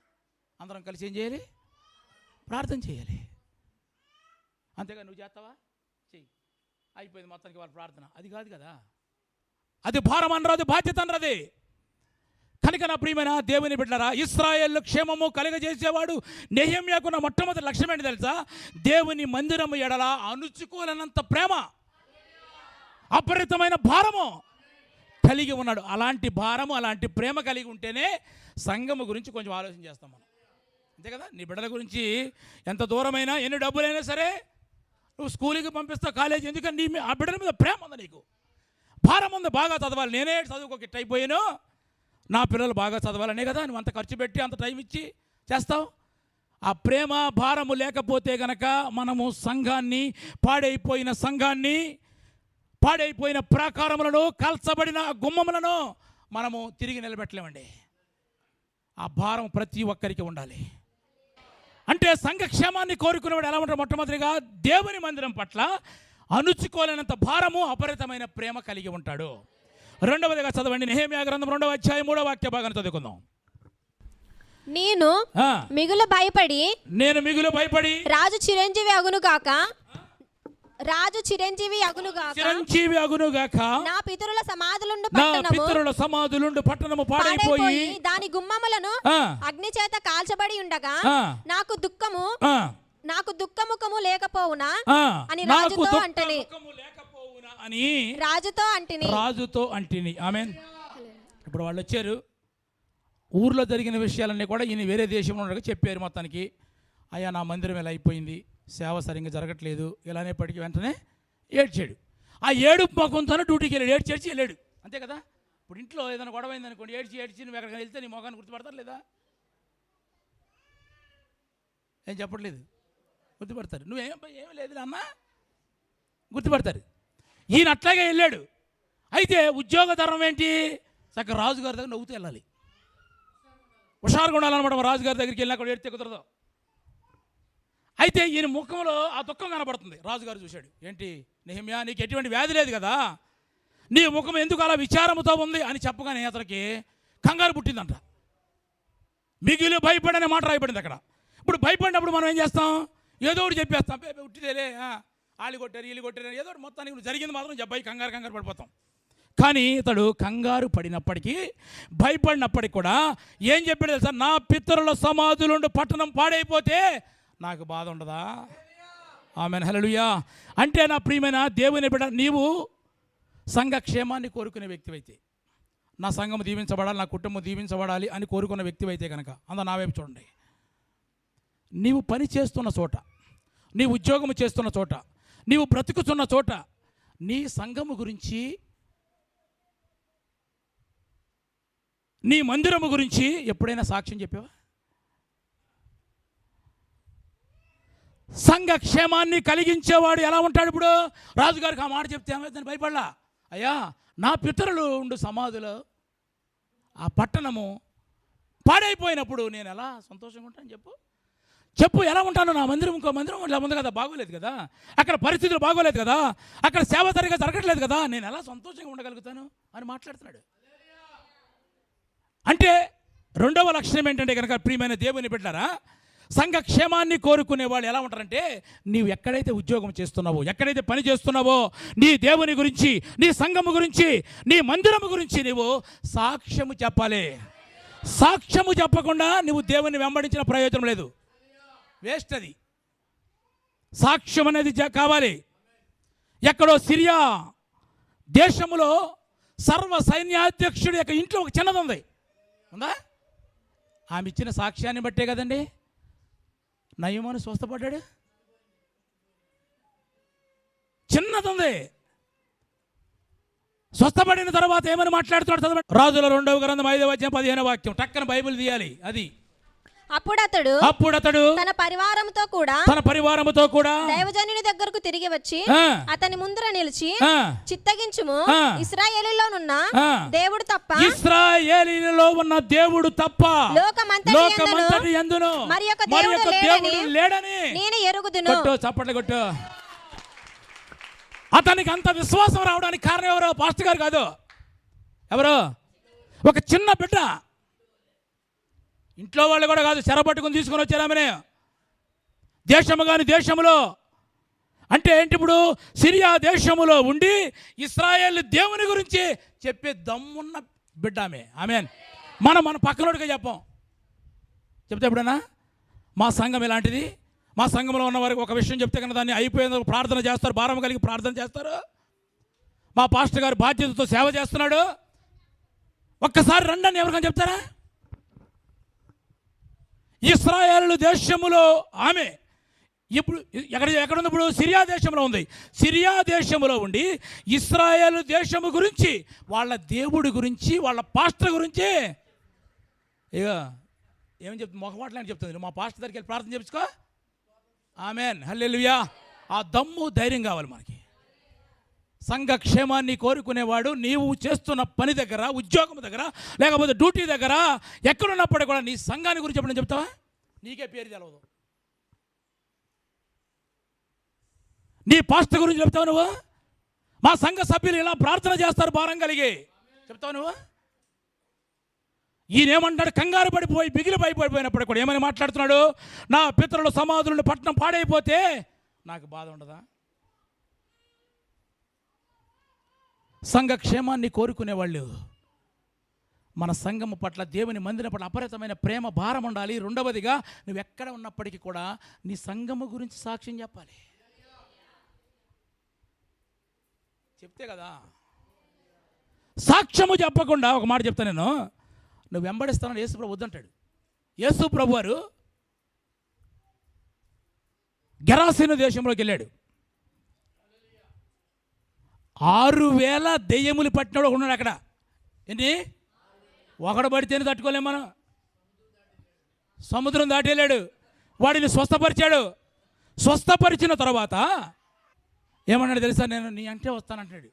అందరం కలిసి ఏం చేయాలి? ప్రార్థన చేయాలి. అంతేగా నువ్వు చేస్తావా? చెయ్యి, అయిపోయింది మొత్తానికి వాళ్ళ ప్రార్థన. అది కాదు కదా, అది భారం అనరు, అది బాధ్యత అనరది. కనుక నా ప్రియమైన దేవుని బిడ్డలారా, ఇశ్రాయేలు క్షేమము కలుగజేసేవాడు నెహెమ్యాకున్న మొట్టమొదటి లక్ష్యం ఏంటి తెలుసా? దేవుని మందిరము ఎడల అణుచుకోలేనంత ప్రేమ, అపరితమైన భారము కలిగి ఉన్నాడు. అలాంటి భారము, అలాంటి ప్రేమ కలిగి ఉంటేనే సంఘము గురించి కొంచెం ఆలోచన చేస్తాం మనం. అంతే కదా? నీ బిడ్డల గురించి ఎంత దూరమైనా, ఎన్ని డబ్బులైనా సరే నువ్వు స్కూల్కి పంపిస్తావు, కాలేజీ, ఎందుకంటే ఆ బిడ్డల మీద ప్రేమ ఉంది, నీకు భారం ఉంది. బాగా చదవాలి. నేనే చదువుకోకి ఇట్ అయిపోయాను, నా పిల్లలు బాగా చదవాలనే కదా నువ్వు అంత ఖర్చు పెట్టి అంత టైం ఇచ్చి చేస్తావు. ఆ ప్రేమ భారము లేకపోతే గనక మనము సంఘాన్ని, పాడైపోయిన సంఘాన్ని, పాడైపోయిన ప్రాకారములను, కాల్చబడిన గుమ్మములను మనము తిరిగి నిలబెట్టలేమండి. ఆ భారం ప్రతి ఒక్కరికి ఉండాలి. అంటే సంఘ క్షేమాన్ని కోరుకునేవాడు ఎలా ఉంటాడు? మొట్టమొదటిగా దేవుని మందిరం పట్ల అణుచుకోలేనంత భారము, అపరితమైన ప్రేమ కలిగి ఉంటాడు. రెండవదిగా చదవండి, నెహెమ్యా గ్రంథం 2వ అధ్యాయం 3వ వాక్య భాగాన్ని చదువుకుందాం. నేను మిగులు భయపడి రాజు చిరంజీవి అగును గాక రాజు చిరంజీవి అగునుగాక చిరంజీవి అగునుగాక నా పితరుల సమాధులుండు నా పట్టణము పితరుల సమాధులుండు పట్టణము పాడైపోయి దాని గుమ్మములను అగ్ని చేత కాల్చబడి ఉండగా నాకు దుఃఖముఖము లేకపోవునా అని రాజుతో అంటని రాజుతో అంటిని. ఆమేన్. ఇప్పుడు వాళ్ళు వచ్చారు, ఊర్లో జరిగిన విషయాలన్నీ కూడా ఈయన వేరే దేశంలో ఉండగా చెప్పారు మొత్తానికి. అయ్యా నా మందిరం ఇలా అయిపోయింది, సేవ సరిగ్గా జరగట్లేదు, ఇలా అనేప్పటికీ వెంటనే ఏడ్చాడు. ఆ ఏడుపు ముఖంతోనే డ్యూటీకి వెళ్ళాడు, ఏడ్చేడ్చి వెళ్ళాడు. అంతే కదా. ఇప్పుడు ఇంట్లో ఏదైనా గొడవ అయింది అనుకోండి, ఏడ్చి నువ్వు ఎక్కడికి వెళ్తే నీ ముఖాన్ని గుర్తుపడతారు లేదా? ఏం చెప్పట్లేదు, గుర్తుపడతారు. ఏమి లేదు అన్న, గుర్తుపడతారు. ఈయన అట్లాగే వెళ్ళాడు. అయితే ఉద్యోగ ధర్మం ఏంటి? చక్కగా రాజుగారి దగ్గర నవ్వుతూ వెళ్ళాలి, హుషారుగా ఉండాలన్నమాట. రాజుగారి దగ్గరికి వెళ్ళినా కూడా ఏడితే కుదరదు. అయితే ఈయన ముఖంలో ఆ దుఃఖం కనబడుతుంది. రాజుగారు చూశాడు, ఏంటి నెహెమ్యా నీకు ఎటువంటి వ్యాధి లేదు కదా, నీ ముఖం ఎందుకు అలా విచారముతో ఉంది అని చెప్పగానే అతనికి కంగారు పుట్టిందంట. మిగిలి భయపడనే మాట రాయబడింది అక్కడ. ఇప్పుడు భయపడినప్పుడు మనం ఏం చేస్తాం? ఏదో ఒకటి చెప్పేస్తాం, ఉట్టిదేలే, ఆళ్ళు కొట్టారు వీళ్ళు కొట్టారు, ఏదో ఒకటి మొత్తానికి జరిగింది మాత్రం చెప్పాయి, కంగారు పడిపోతాం. కానీ ఇతడు కంగారు పడినప్పటికీ, భయపడినప్పటికీ కూడా ఏం చెప్పాడు తెలుసా? నా పితరుల సమాధులుండు పట్టణం పాడైపోతే నాకు బాధ ఉండదా? ఆమేన్, హల్లెలూయా. అంటే నా ప్రియమైన దేవుని బిడ్డ, నీవు సంఘ క్షేమాన్ని కోరుకునే వ్యక్తివైతే, నా సంఘం దీవించబడాలి, నా కుటుంబం దీవించబడాలి అని కోరుకున్న వ్యక్తివైతే కనుక అందరూ నా వైపు చూడండి. నీవు పని చేస్తున్న చోట, నీ ఉద్యోగం చేస్తున్న చోట, నీవు బ్రతుకుతున్న చోట నీ సంఘము గురించి, నీ మందిరము గురించి ఎప్పుడైనా సాక్ష్యం చెప్పావా? సంఘ క్షేమాన్ని కలిగించేవాడు ఎలా ఉంటాడు? ఇప్పుడు రాజుగారికి ఆ మాట చెప్తే ఏమైందని భయపడలా. అయ్యా నా పితరులు ఉండు సమాధులు, ఆ పట్టణము పాడైపోయినప్పుడు నేను ఎలా సంతోషంగా ఉంటాను చెప్పు ఎలా ఉంటాను? నా మందిరం ఇంకో మందిరం ఇలా ఉంది కదా, బాగోలేదు కదా, అక్కడ పరిస్థితులు బాగోలేదు కదా, అక్కడ సేవ సరిగా జరగట్లేదు కదా, నేను ఎలా సంతోషంగా ఉండగలుగుతాను అని మాట్లాడుతున్నాడు. అంటే రెండవ లక్షణం ఏంటంటే కనుక ప్రియమైన దేవుని బిడ్డలారా, సంఘ క్షేమాన్ని కోరుకునే వాళ్ళు ఎలా ఉంటారంటే, నీవు ఎక్కడైతే ఉద్యోగం చేస్తున్నావో, ఎక్కడైతే పని చేస్తున్నావో, నీ దేవుని గురించి, నీ సంఘము గురించి, నీ మందిరము గురించి నీవు సాక్ష్యము చెప్పాలి. సాక్ష్యము చెప్పకుండా నువ్వు దేవుని వెంబడించిన ప్రయోజనం లేదు, వేస్ట్. అది సాక్ష్యం అనేది కావాలి. ఎక్కడో సిరియా దేశంలో సర్వ సైన్యాధ్యక్షుడి యొక్క ఇంట్లో ఒక చిన్నది ఉంది, ఉందా? ఆమె ఇచ్చిన సాక్ష్యాన్ని బట్టే కదండి నయమాను స్వస్థపడ్డాడు. చిన్నది ఉంది, స్వస్థపడిన తర్వాత ఏమని మాట్లాడుతున్నాడు చదవండి. రాజుల 2వ గ్రంథం 5వ అధ్యాయం 15వ వాక్యం. టక్కన బైబిల్ తీయాలి. అది అప్పుడు అతడు తన పరివారముతో కూడా దైవజనుని దగ్గరకు తిరిగి వచ్చి అతని ముందర నిలిచి, చిత్తగించుము, ఇశ్రాయేలీలోనున్న దేవుడు తప్ప, ఇశ్రాయేలీలో ఉన్న దేవుడు తప్ప లోకమంతటి యందును మరియొక దేవుడు లేడని నేను ఎరుగుదును. చప్పట్లు కొట్టు. అతనికి అంత విశ్వాసం రావడానికి కారణం ఎవరో? పాస్టర్ గారు కాదు. ఎవరో ఒక చిన్న బిడ్డ, ఇంట్లో వాళ్ళు కూడా కాదు, చెరపట్టుకుని తీసుకొని వచ్చారు ఆమెనే. దేశము కాని దేశములో అంటే ఏంటి? ఇప్పుడు సిరియా దేశములో ఉండి ఇశ్రాయేల్ దేవుని గురించి చెప్పే దమ్మున్న బిడ్డ ఆమె. ఆమేన్. మన పక్కనోడిగా చెప్తే ఎప్పుడన్నా మా సంఘం ఇలాంటిది, మా సంఘంలో ఉన్న వారికి ఒక విషయం చెప్తే కనుక దాన్ని అయిపోయేందుకు ప్రార్థన చేస్తారు, భారం కలిగి ప్రార్థన చేస్తారు. మా పాస్టర్ గారు బాధ్యతతో సేవ చేస్తున్నాడు, ఒక్కసారి రండి అని ఎవరికైనా చెప్తారా? ఇశ్రాయేలు దేశములో ఆమె ఇప్పుడు ఎక్కడుంది? ఇప్పుడు సిరియా దేశంలో ఉంది. సిరియా దేశంలో ఉండి ఇశ్రాయేలు దేశము గురించి, వాళ్ళ దేవుడి గురించి, వాళ్ళ పాస్టర్ గురించి ఇక ఏమని చెప్తుంది? మొహమాటలని చెప్తుంది. మా పాస్టర్ దగ్గరికి వెళ్ళి ప్రార్థన చేసుకో. ఆమేన్, హల్లెలూయా. ఆ దమ్ము ధైర్యం కావాలి మనకి. సంఘ క్షేమాన్ని కోరుకునేవాడు నీవు చేస్తున్న పని దగ్గర, ఉద్యోగం దగ్గర, లేకపోతే డ్యూటీ దగ్గర ఎక్కడున్నప్పటికీ కూడా నీ సంఘాన్ని గురించి ఎప్పుడు చెప్తావా? నీకే పేరు తెలవదు. నీ పాస్టర్ గురించి చెప్తావు నువ్వు? మా సంఘ సభ్యులు ఇలా ప్రార్థన చేస్తారు భారం కలిగి చెప్తావు నువ్వు? ఈయనేమంటాడు? కంగారు పడిపోయి బిగిలి పడిపోయినప్పుడు కూడా ఏమని మాట్లాడుతున్నాడు? నా పితరుల సమాధులను పట్టణం పాడైపోతే నాకు బాధ ఉండదా? సంఘ క్షేమాన్ని కోరుకునేవాళ్ళు. మన సంఘము పట్ల, దేవుని మందిరం పట్ల అపరితమైన ప్రేమ, భారం ఉండాలి. రెండవదిగా, నువ్వు ఎక్కడ ఉన్నప్పటికీ కూడా నీ సంఘము గురించి సాక్ష్యం చెప్పాలి. చెప్తే కదా. సాక్ష్యము చెప్పకుండా, ఒక మాట చెప్తాను నేను, నువ్వు వెంబడిస్తానని యేసు ప్రభు వద్దంటాడు. యేసు ప్రభు వారు గెరాసీను దేశంలోకి వెళ్ళాడు. 6,000 దెయ్యములు పట్టినాడు ఉన్నాడు అక్కడ. ఏంటి? ఒకడు పడితేనే తట్టుకోలేము మనం. సముద్రం దాటి వెళ్ళాడు, వాడిని స్వస్థపరిచాడు. స్వస్థపరిచిన తర్వాత ఏమన్నాడు తెలుసా? నేను నీ అంటే వస్తానంటాడు.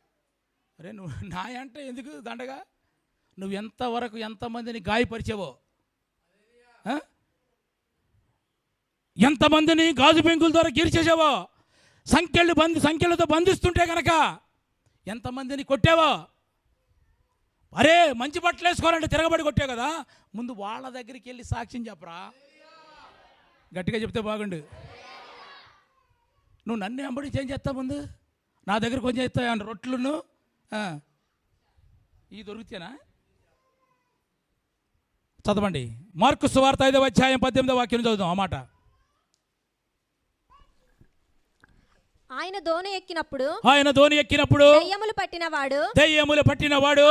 అరే నువ్వు నా అంటే ఎందుకు దండగా? నువ్వు ఎంతవరకు ఎంతమందిని గాయపరిచావో, ఎంతమందిని గాజు పెంకుల ద్వారా గీర్చేసావో, సంఖ్యలతో బంధిస్తుంటే కనుక ఎంతమందిని కొట్టావో. అరే మంచి బట్టలు వేసుకోవాలంటే తిరగబడి కొట్టావు కదా, ముందు వాళ్ళ దగ్గరికి వెళ్ళి సాక్ష్యం చెప్పరా. గట్టిగా చెప్తే బాగుండు. నువ్వు నన్ను వెంబడి ఏం చేస్తావు? ముందు నా దగ్గర కొంచెం చేస్తావు రొట్టెలను ఇవి దొరుకుతానా? చదవండి, మార్కు సువార్త 5వ అధ్యాయం 18వ వాక్యం చదువుదాం. ఆ మాట. ఆయన దోణి ఎక్కినప్పుడు దెయ్యములు పట్టినవాడు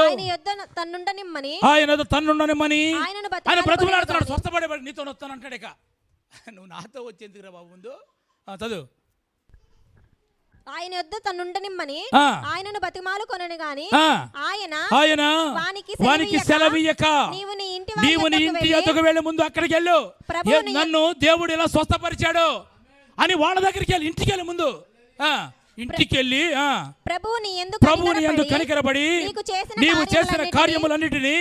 ఆయన తన్నుండనిమ్మని ఆయన బ్రతుకులాడుతున్నాడు. స్వస్థపడే నీతో వస్తానంటాడు. ఇక నువ్వు నాతో వచ్చేందుకురా బాబు. ముందు చదువు. ఆయన యొద్ద తన్నుండనిమ్మని ఆయనను బతిమాలు కొనను గాని ఆయన వానికి సెలవీయక నీవు నీ ఇంటి యొద్దకు వెళ్ళి ముందు అక్కడికి వెళ్ళు, నన్ను దేవుడు ఇలా స్వస్థపరిచాడు అని వాళ్ళ దగ్గరికి వెళ్ళి, ఇంటికి వెళ్ళి ముందు ఇంటికి వెళ్ళి ప్రభువుని ఎందుకు కనికరపడి నీవు చేసిన కార్యములన్నిటినీ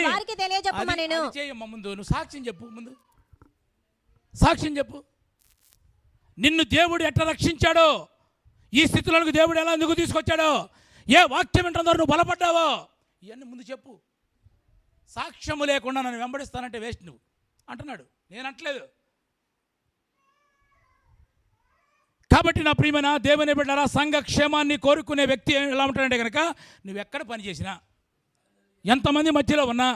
చేయమ్మ. ముందు నువ్వు సాక్ష్యం చెప్పు. ముందు సాక్ష్యం చెప్పు. నిన్ను దేవుడు ఎట్లా రక్షించాడో, ఈ స్థితిలోకి దేవుడు ఎలా ఎందుకు తీసుకొచ్చాడో, ఏ వాక్యం వింటుందో నువ్వు బలపడ్డావో, ఇవన్నీ ముందు చెప్పు. సాక్ష్యము లేకుండా నన్ను వెంబడిస్తానంటే వేస్ట్ నువ్వు అంటున్నాడు. నేను అంటలేదు. కాబట్టి నా ప్రియమైన దేవుని బిడ్డలారా, సంఘ క్షేమాన్ని కోరుకునే వ్యక్తి ఎలా ఉంటాడంటే కనుక, నువ్వు ఎక్కడ పని చేసినా, ఎంతమంది మధ్యలో ఉన్నా,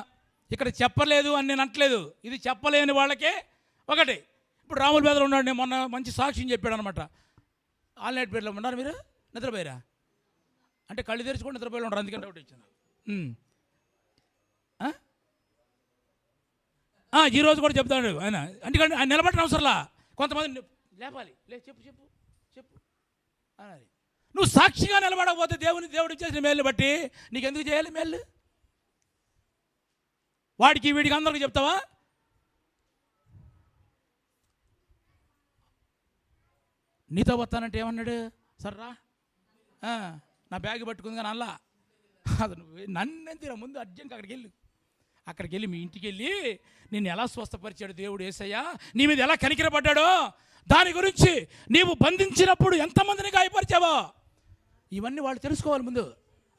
ఇక్కడ చెప్పలేదు అని నేను అంటలేదు. ఇది చెప్పలేని వాళ్ళకే ఒకటి. ఇప్పుడు రాముల పేదలు ఉన్నాడు, నేను మొన్న మంచి సాక్ష్యం చెప్పాడు అనమాట. ఆల్నైట్ పేర్లో ఉన్నారు. మీరు నిద్రపోయారా? అంటే కళ్ళు తెరుచుకొని నిద్రపోయి ఉండరు, అందుకని డౌట్ ఇచ్చాను. ఈరోజు కూడా చెప్తాడు ఆయన. ఎందుకంటే ఆయన నిలబడిన అవసరంలా, కొంతమంది లేపాలి. చెప్పు చెప్పు చెప్పు అనాలి. నువ్వు సాక్షిగా నిలబడకపోతే దేవుడు చేసిన మేలు బట్టి నీకెందుకు చేయాలి మేలు? వాడికి వీడికి అందరికి చెప్తావా? నీతో వస్తానంటే ఏమన్నాడు? సర్రా నా బ్యాగ్ పట్టుకుంది కానీ అల్లా అది నన్నెంతిరా. ముందు అర్జెంట్ అక్కడికి వెళ్ళి మీ ఇంటికి వెళ్ళి నిన్ను ఎలా స్వస్థపరిచాడు దేవుడు యేసయ్య, నీ మీద ఎలా కనికరపడ్డాడో దాని గురించి, నీవు బంధించినప్పుడు ఎంతమందిని గాయపరిచావో, ఇవన్నీ వాళ్ళు తెలుసుకోవాలి. ముందు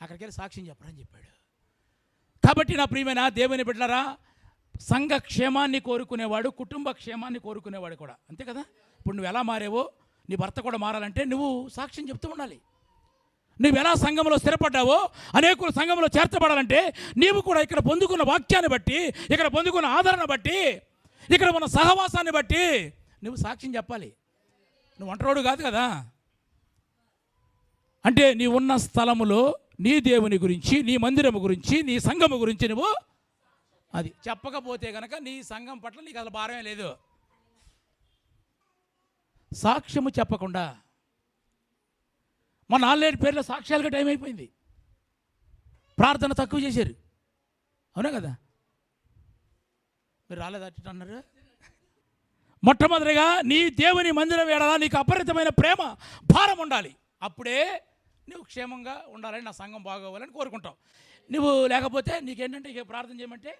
అక్కడికి వెళ్ళి సాక్ష్యం చెప్పరని చెప్పాడు. కాబట్టి నా ప్రియమైన దేవుని బిడ్డలారా, సంఘ క్షేమాన్ని కోరుకునేవాడు కుటుంబ క్షేమాన్ని కోరుకునేవాడు కూడా అంతే కదా. ఇప్పుడు నువ్వు ఎలా మారేవో నీ భర్త కూడా మారాలంటే నువ్వు సాక్ష్యం చెప్తూ ఉండాలి. నువ్వు ఎలా సంఘంలో స్థిరపడ్డావో అనేకులు సంఘంలో చేర్చబడాలంటే నీవు కూడా ఇక్కడ పొందుకున్న వాక్యాన్ని బట్టి, ఇక్కడ పొందుకున్న ఆదరణ బట్టి, ఇక్కడ ఉన్న సహవాసాన్ని బట్టి నువ్వు సాక్ష్యం చెప్పాలి. నువ్వు ఒంటరోడు కాదు కదా. అంటే నీ ఉన్న స్థలములో నీ దేవుని గురించి, నీ మందిరము గురించి, నీ సంఘము గురించి నువ్వు అది చెప్పకపోతే కనుక నీ సంఘం పట్ల నీకు అసలు భారమే లేదు. సాక్ష్యము చెప్పకుండా మన 4 పేర్ల సాక్ష్యాలుగా టైం అయిపోయింది. ప్రార్థన తక్కువ చేశారు, అవునా కదా? మీరు రాలేదట అన్నారు. మొట్టమొదటిగా నీ దేవుని మందిరం ఏడాలా నీకు అపరితమైన ప్రేమ, భారం ఉండాలి. అప్పుడే నువ్వు క్షేమంగా ఉండాలని, నా సంఘం బాగోవాలని కోరుకుంటావు. నువ్వు లేకపోతే నీకేంటంటే ఇక ప్రార్థన చేయమంటే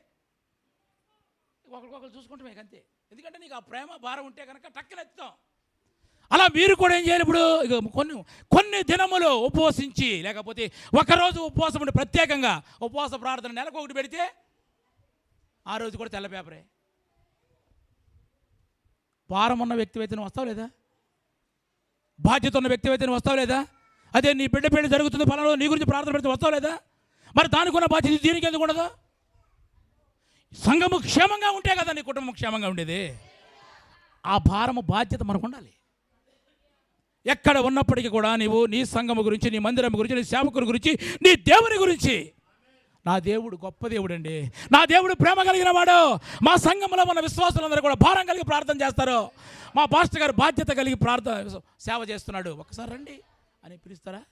ఒకరికొకరు చూసుకుంటాం ఇక అంతే. ఎందుకంటే నీకు ఆ ప్రేమ భారం ఉంటే కనుక టక్కున ఎత్తుతాం. అలా మీరు కూడా ఏం చేయాలి? ఇప్పుడు ఇక కొన్ని దినములు ఉపవాసించి, లేకపోతే ఒకరోజు ఉపవాసం ఉండి ప్రత్యేకంగా ఉపవాస ప్రార్థన నెలకు ఒకటి పెడితే ఆ రోజు కూడా తెల్ల పేపరే. భారం ఉన్న వ్యక్తి అయితే నువ్వు వస్తావు లేదా? బాధ్యత ఉన్న వ్యక్తి అయితే నువ్వు వస్తావు లేదా? అదే నీ బిడ్డ పెళ్లి జరుగుతుంది, పలానా నీ గురించి ప్రార్థన పెడితే వస్తావు లేదా? మరి దానికి ఉన్న బాధ్యత దీనికి ఎందుకు ఉండదు? సంఘము క్షేమంగా ఉంటే కదా నీ కుటుంబం క్షేమంగా ఉండేది. ఆ భారము బాధ్యత మనకు ఉండాలి. ఎక్కడ ఉన్నప్పటికీ కూడా నీవు నీ సంఘము గురించి, నీ మందిరం గురించి, నీ సేవకుల గురించి, నీ దేవుని గురించి, నా దేవుడు గొప్ప దేవుడు అండి, నా దేవుడు ప్రేమ కలిగిన వాడు, మా సంఘంలో ఉన్న విశ్వాసులందరూ కూడా భారం కలిగి ప్రార్థన చేస్తారు, మా పాస్టర్ గారు బాధ్యత కలిగి సేవ చేస్తున్నాడు, ఒక్కసారి రండి అని పిలుస్తారా?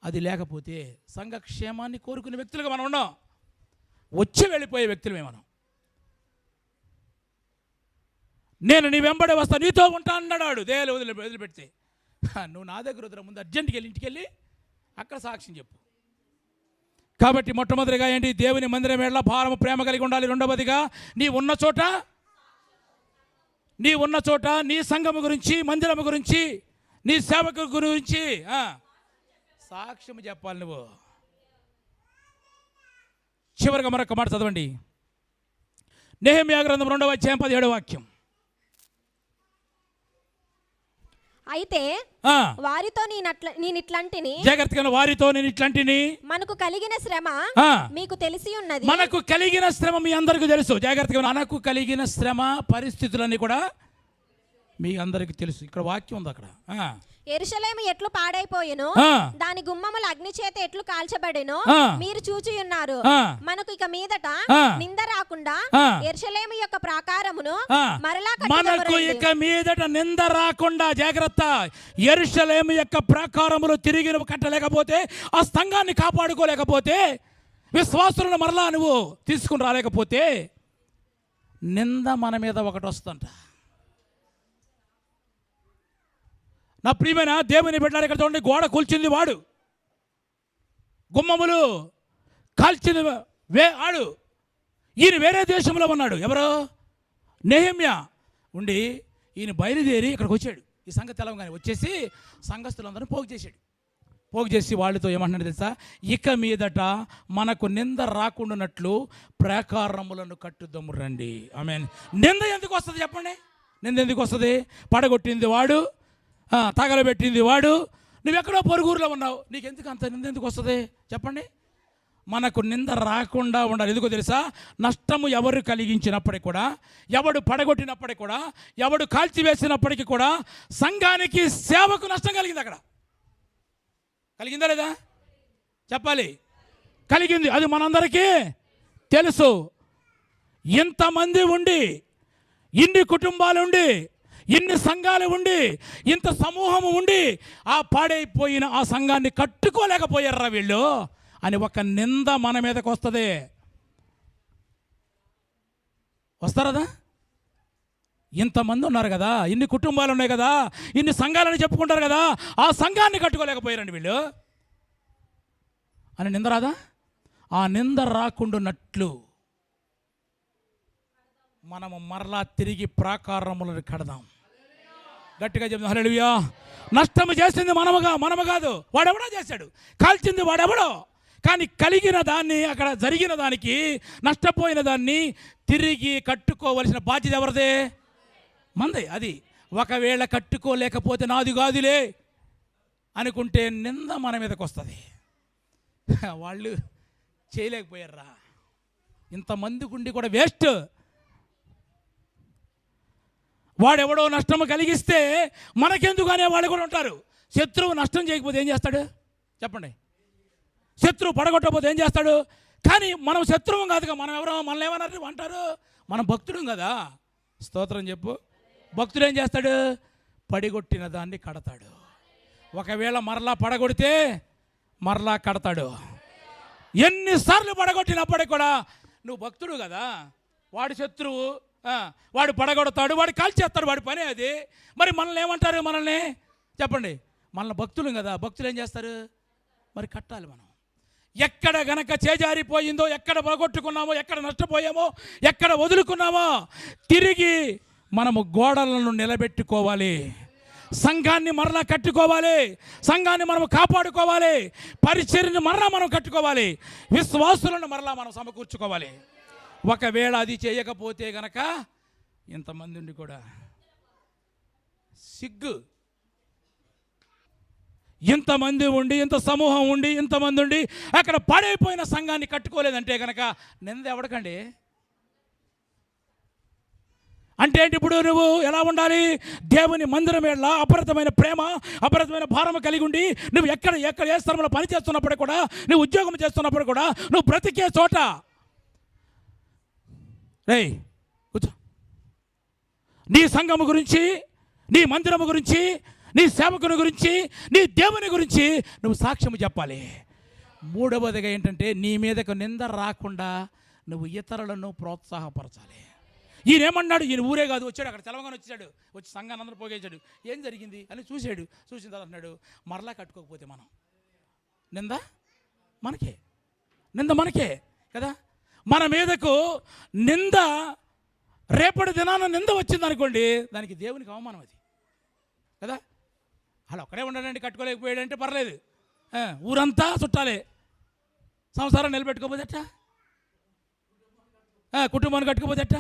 అది లేకపోతే సంఘ క్షేమాన్ని కోరుకునే వ్యక్తులుగా మనం ఉన్నాం, వచ్చి వెళ్ళిపోయే వ్యక్తులమే మనం. నేను నీ వెంబడే వస్తా, నీతో ఉంటా అన్నాడు. దేలు వదిలిపెడితే నువ్వు నా దగ్గర వదిలే ముందు అర్జెంట్కి వెళ్ళి ఇంటికి వెళ్ళి అక్కడ సాక్ష్యం చెప్పు. కాబట్టి మొట్టమొదటిగా ఏంటి? దేవుని మందిరం ఎడల భారము ప్రేమ కలిగి ఉండాలి. రెండవదిగా నీ ఉన్న చోట నీ సంఘము గురించి, మందిరము గురించి, నీ సేవకుల గురించి సాక్ష్యం చెప్పాలి నువ్వు. చివరిగా మరొక మాట చదవండి, నెహెమ్యా గ్రంథం 2వ అధ్యాయం 17వ వాక్యం. అయితే వారితో నేనిట్లాంటిని, జాగ్రత్తగా, వారితో నేను ఇట్లాంటిని, మనకు కలిగిన శ్రమ మీకు తెలిసి ఉన్నది. మనకు కలిగిన శ్రమ మీ అందరికీ తెలుసు. జాగ్రత్తగా, మనకు కలిగిన శ్రమ పరిస్థితులన్నీ కూడా మీ అందరికీ తెలుసు. ఇక్కడ వాక్యం ఉంది అక్కడ. యెరూషలేము ఎట్లు పాడైపోయెను, దాని గుమ్మములు అగ్ని చేత ఎట్లు కాల్చబడెను మీరు చూచి ఉన్నారు. మనకు ఇక మీదట నింద రాకుండా యెరూషలేము యొక్క ప్రాకారమును మరలా మనకు ఇక మీదట నింద రాకుండా, జాగ్రత్త, యెరూషలేము యొక్క ప్రాకారములు తిరిగి కట్టలేకపోతే, ఆ సంఘాన్ని కాపాడుకోలేకపోతే, విశ్వాసులను మరలా నువ్వు తీసుకుని రాలేకపోతే, నింద మన మీద ఒకటి వస్తుంట. నా ప్రియమైన దేవుని బిడ్డలారా, ఇక్కడ చూడండి, గోడ కూల్చింది వాడు, గుమ్మములు కాల్చింది ఆడు. ఈయన వేరే దేశంలో ఉన్నాడు. ఎవరు? నెహెమ్యా. ఉండి ఈయన బయలుదేరి ఇక్కడికి వచ్చాడు. ఈ సంగతి తెలవగానే వచ్చేసి సంఘస్థులందరూ పోగు చేసి వాళ్ళతో ఏమంటున్నాడు తెలుసా? ఇక మీదట మనకు నింద రాకుండానట్లు ప్రాకారములను కట్టుదము రండి. ఆమేన్. నింద ఎందుకు వస్తుంది చెప్పండి? నింద ఎందుకు వస్తుంది? పడగొట్టింది వాడు, తగలబెట్టింది వాడు, నువ్వెక్కడో పొరుగురులో ఉన్నావు, నీకెందుకు అంత నింద ఎందుకు వస్తుంది చెప్పండి? మనకు నింద రాకుండా ఉండాలి. ఎందుకో తెలుసా? నష్టము ఎవరు కలిగించినప్పటికీ కూడా, ఎవడు పడగొట్టినప్పటికీ కూడా, ఎవడు కాల్చివేసినప్పటికీ కూడా, సంఘానికి, సేవకు నష్టం కలిగింది. అక్కడ కలిగిందా లేదా చెప్పాలి? కలిగింది. అది మనందరికీ తెలుసు. ఇంతమంది ఉండి, ఇన్ని కుటుంబాలు ఉండి, ఇన్ని సంఘాలు ఉండి, ఇంత సమూహము ఉండి, ఆ పాడైపోయిన ఆ సంఘాన్ని కట్టుకోలేకపోయారా వీళ్ళు అని ఒక నింద మన మీదకి వస్తుంది. వస్తారదా? ఇంతమంది ఉన్నారు కదా, ఇన్ని కుటుంబాలు ఉన్నాయి కదా, ఇన్ని సంఘాలని చెప్పుకుంటారు కదా, ఆ సంఘాన్ని కట్టుకోలేకపోయారండి వీళ్ళు అని నింద రాదా? ఆ నింద రాకుండానట్లు మనము మరలా తిరిగి ప్రాకారములను కడదాం. గట్టిగా చెప్తాం హల్లెలూయా. నష్టము చేసింది మనము కాదు, వాడెవడో చేశాడు. కాల్చింది వాడెవడో. కానీ కలిగిన దాన్ని, అక్కడ జరిగిన దానికి, నష్టపోయిన దాన్ని తిరిగి కట్టుకోవలసిన బాధ్యత ఎవరిదే? మంది. అది ఒకవేళ కట్టుకోలేకపోతే నాది కాదులే అనుకుంటే నింద మన మీదకి వస్తుంది. వాళ్ళు చేయలేకపోయారా, ఇంతమందికి ఉండి కూడా వేస్ట్. వాడెవడో నష్టము కలిగిస్తే మనకెందుకు అనే వాళ్ళు కూడా ఉంటారు. శత్రువు నష్టం చేయకపోతే ఏం చేస్తాడు చెప్పండి? శత్రువు పడగొట్టకపోతే ఏం చేస్తాడు? కానీ మనం శత్రువు కాదుగా, మనం ఎవరో, మనల్ని ఏమన్నారు అంటారు, మనం భక్తుడు కదా. స్తోత్రం చెప్పు. భక్తుడు ఏం చేస్తాడు? పడిగొట్టిన దాన్ని కడతాడు. ఒకవేళ మరలా పడగొడితే మరలా కడతాడు. ఎన్నిసార్లు పడగొట్టినప్పటికి కూడా నువ్వు భక్తుడు కదా, వాడు శత్రువు, వాడు పడగొడతాడు, వాడు కాల్చేస్తాడు, వాడి పని అది. మరి మనల్ని ఏమంటారు? మనల్ని చెప్పండి, మనల్ని భక్తులు కదా, భక్తులు ఏం చేస్తారు? మరి కట్టాలి. మనం ఎక్కడ గనక చేజారిపోయిందో, ఎక్కడ పడగొట్టుకున్నామో, ఎక్కడ నష్టపోయామో, ఎక్కడ వదులుకున్నామో, తిరిగి మనము గోడలను నిలబెట్టుకోవాలి. సంఘాన్ని మరలా కట్టుకోవాలి. సంఘాన్ని మనం కాపాడుకోవాలి. పరిచర్యను మరలా మనం కట్టుకోవాలి. విశ్వాసులను మరలా మనం సమకూర్చుకోవాలి. ఒకవేళ అది చేయకపోతే గనక ఇంతమంది ఉండి కూడా సిగ్గు. ఇంతమంది ఉండి, ఇంత సమూహం ఉండి, ఇంతమంది ఉండి అక్కడ పాడైపోయిన సంఘాన్ని కట్టుకోలేదంటే కనుక నింద ఎవడకండి? అంటే ఏంటి? ఇప్పుడు నువ్వు ఎలా ఉండాలి? దేవుని మందిరం ఎడల అపరితమైన ప్రేమ, అపరితమైన భారము కలిగి ఉండి, నువ్వు ఎక్కడ ఏ స్థలంలో పని చేస్తున్నప్పుడు కూడా, నువ్వు ఉద్యోగం చేస్తున్నప్పుడు కూడా, నువ్వు బ్రతికే చోట రేయ్ కూర్చో, నీ సంఘము గురించి, నీ మందిరము గురించి, నీ సేవకుని గురించి, నీ దేవుని గురించి నువ్వు సాక్ష్యము చెప్పాలి. మూడవదిగా ఏంటంటే, నీ మీదకు నింద రాకుండా నువ్వు ఇతరులను ప్రోత్సాహపరచాలి. ఈయన ఏమన్నాడు? ఈయన ఊరే కాదు, వచ్చాడు, అక్కడ తెలవగానే వచ్చాడు, వచ్చి సంఘాన్ని అందరూ పోగేశాడు. ఏం జరిగింది అని చూశాడు. చూసిన తర్వాత అన్నాడు, మరలా కట్టుకోకపోతే మనం నింద మనకే, నింద మనకే కదా. మన మీదకు నింద, రేపటి దినాన నింద వచ్చింది అనుకోండి, దానికి దేవునికి అవమానం అది కదా. అలా ఒక్కడే ఉండడండి, కట్టుకోలేకపోయాడంటే పర్లేదు, ఊరంతా చుట్టాలే. సంసారం నిలబెట్టుకోపోతేట, కుటుంబాన్ని కట్టుకోపోతేట.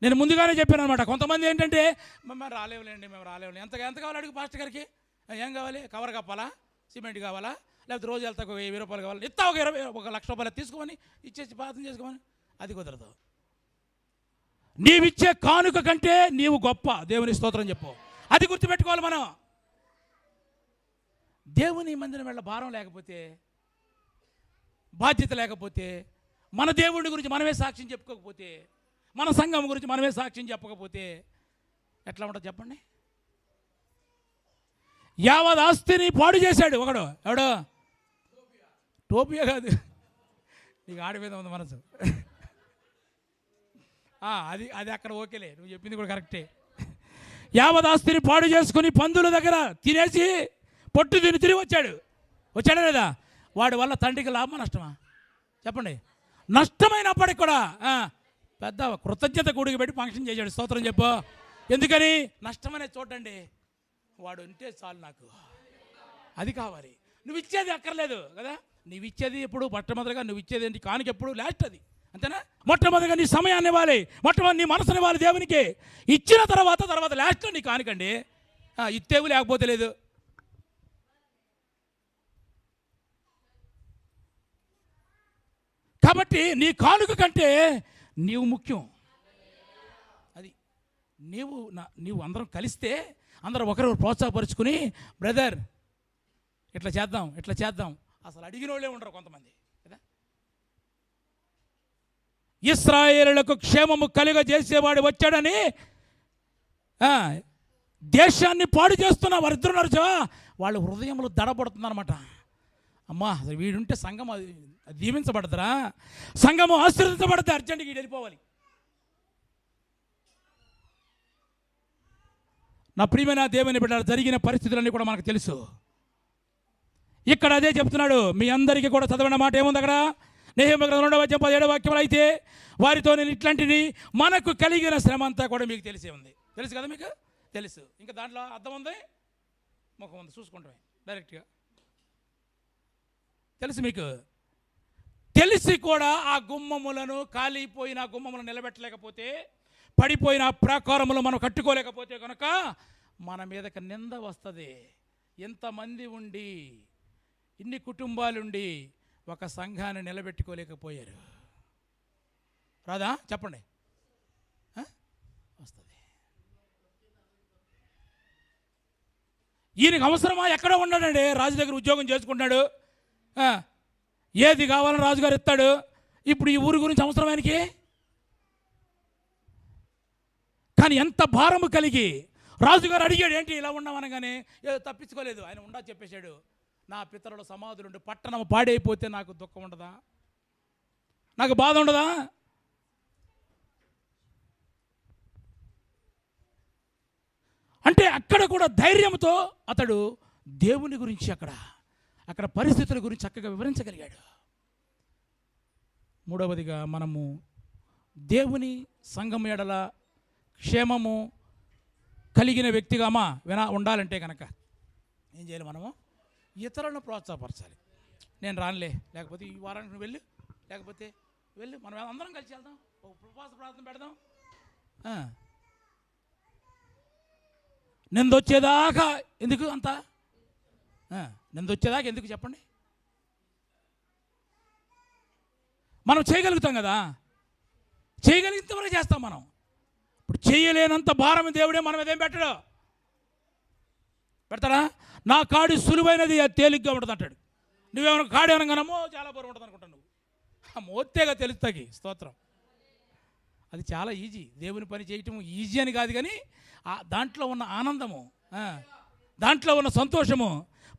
నేను ముందుగానే చెప్పాను అనమాట. కొంతమంది ఏంటంటే, మేము రాలేవులేండి, మేము రాలేవులే, ఎంత కావాలి అడుగు పాస్టర్ గారికి, ఏం కావాలి? కవర్ కప్పాలా, సిమెంట్ కావాలా, లేకపోతే రోజు వెళ్తా ఒక 1000 రూపాయలు కావాలి, ఇస్తా ఒక 1,00,000 రూపాయలు తీసుకోమని ఇచ్చేసి ప్రార్థన చేసుకోమని. అది కుదరదు. నీవిచ్చే కానుక కంటే నీవు గొప్ప. దేవుని స్తోత్రం చెప్పు. అది గుర్తుపెట్టుకోవాలి మనం. దేవుని మందిరం వెళ్ళ భారం లేకపోతే, బాధ్యత లేకపోతే, మన దేవుడి గురించి మనమే సాక్ష్యం చెప్పుకోకపోతే, మన సంఘం గురించి మనమే సాక్ష్యం చెప్పకపోతే ఎట్లా ఉంటుంది చెప్పండి? యావత్ ఆస్తిని పాడు చేశాడు ఒకడు. ఎవడో? టోపియా కాదు, నీకు ఆడి మీద ఉంది మనసు. అది అది అక్కడ ఓకేలే, నువ్వు చెప్పింది కూడా కరెక్టే. యావత్ ఆస్తిని పాడు చేసుకుని పందుల దగ్గర తినేసి పొట్టు తిరిగి వచ్చాడా లేదా? వాడి వల్ల తండ్రికి లాభమా నష్టమా చెప్పండి? నష్టమైనప్పటికి కూడా పెద్ద కృతజ్ఞత కూడికి పెట్టి ఫంక్షన్ చేశాడు. స్తోత్రం చెప్పు. ఎందుకని? నష్టమనే చూడండి, వాడు ఉంటే చాలు, నాకు అది కావాలి. నువ్వు ఇచ్చేది అక్కర్లేదు కదా. నువ్వు ఇచ్చేది ఎప్పుడు మొట్టమొదటిగా, నువ్వు ఇచ్చేది ఏంటి? కానుక ఎప్పుడు లాస్ట్ అది, అంతేనా? మొట్టమొదటిగా నీ సమయాన్ని ఇవ్వాలి, మొట్టమొదటి నీ మనసుని ఇవ్వాలి దేవునికి. ఇచ్చిన తర్వాత లాస్ట్లో నీ కానుకండి. ఇత్తేవు లేకపోతే లేదు. కాబట్టి నీ కానుక కంటే నీవు ముఖ్యం. అది నీవు అందరం కలిస్తే, అందరం ఒకరు ప్రోత్సాహపరుచుకుని, బ్రదర్ ఇట్లా చేద్దాం అసలు అడిగిన వాళ్ళే ఉండరు కొంతమంది కదా. ఇశ్రాయేలులకు క్షేమము కలుగజేసేవాడు వచ్చాడని దేశాన్ని పాడు చేస్తున్న వారిద్దరు ఉన్నారు. వాళ్ళ హృదయంలో దడపడుతుందన్నమాట. అమ్మా అసలు వీడుంటే సంఘం దీవించబడతారా, సంఘము ఆశీర్వదించబడితే అర్జెంట్గా వీడు వెళ్ళిపోవాలి. నా ప్రియమైన దేవుని బిడ్డ, జరిగిన పరిస్థితులన్నీ కూడా మనకు తెలుసు. ఇక్కడ అదే చెప్తున్నాడు. మీ అందరికీ కూడా చదవన మాట ఏముంది అక్కడ? నెహెమ్యా గ్రంథం 2:17 వాక్యములు. అయితే వారితో నేను ఇట్లాంటిది, మనకు కలిగిన శ్రమ అంతా కూడా మీకు తెలిసే ఉంది. తెలుసు కదా, మీకు తెలుసు. ఇంకా దాంట్లో అర్థం ఉంది, ముఖం ఉంది, చూసుకుంటామే డైరెక్ట్గా. తెలుసు మీకు. తెలిసి కూడా ఆ గుమ్మములను, కాలిపోయిన గుమ్మములను నిలబెట్టలేకపోతే, పడిపోయిన ప్రాకారములు మనం కట్టుకోలేకపోతే కనుక మన మీదకి నింద వస్తుంది. ఎంతమంది ఉండి, ఇన్ని కుటుంబాలుండి ఒక సంఘాన్ని నిలబెట్టుకోలేకపోయారు. రాదా చెప్పండి? వస్తుంది. ఈయనకి అవసరమా? ఎక్కడో ఉన్నాడండి, రాజు దగ్గర ఉద్యోగం చేసుకుంటున్నాడు, ఏది కావాలని రాజుగారు ఇస్తాడు. ఇప్పుడు ఈ ఊరి గురించి అవసరం ఆయనకి. కానీ ఎంత భారము కలిగి రాజుగారు అడిగాడు, ఏంటి ఇలా ఉన్నామనగానే ఏదో తప్పించుకోలేదు, ఆయన ఉండా చెప్పేశాడు. నా పితరుల సమాధులుండి పట్టణం పాడైపోతే నాకు దుఃఖం ఉండదా? నాకు బాధ ఉండదా? అంటే అక్కడ కూడా ధైర్యంతో అతడు దేవుని గురించి అక్కడ పరిస్థితుల గురించి చక్కగా వివరించగలిగాడు. మూడవదిగా, మనము దేవుని సంఘం ఎడల క్షేమము కలిగిన వ్యక్తిగా ఉండాలంటే కనుక ఏం చేయాలి? మనము ఇతరులను ప్రోత్సాహపరచాలి. నేను రానులే, లేకపోతే ఈ వారానికి నువ్వు వెళ్ళు, లేకపోతే వెళ్ళు, మనం అందరం కలిసి వెళ్దాం, ఒక ఉపవాస ప్రార్థన పెడదాం. నిందొచ్చేదాకా ఎందుకు అంత నిందొచ్చేదాకా ఎందుకు చెప్పండి? మనం చేయగలుగుతాం కదా, చేయగలిగినంత వరకు చేస్తాం మనం. ఇప్పుడు చేయలేనంత భారం దేవుడే మన మీద ఏం పెట్టడు, పెడతాడా? నా కాడి సులువైనది, అది తేలిగ్గా ఉంటుంది అంటాడు. నువ్వేమైనా కాడి అనగానమో చాలా బరువు ఉంటుంది అనుకుంటాను. నువ్వు మోత్తేగా తెలుస్తాకి. స్తోత్రం. అది చాలా ఈజీ. దేవుని పని చేయటం ఈజీ అని కాదు, కానీ దాంట్లో ఉన్న ఆనందము, దాంట్లో ఉన్న సంతోషము,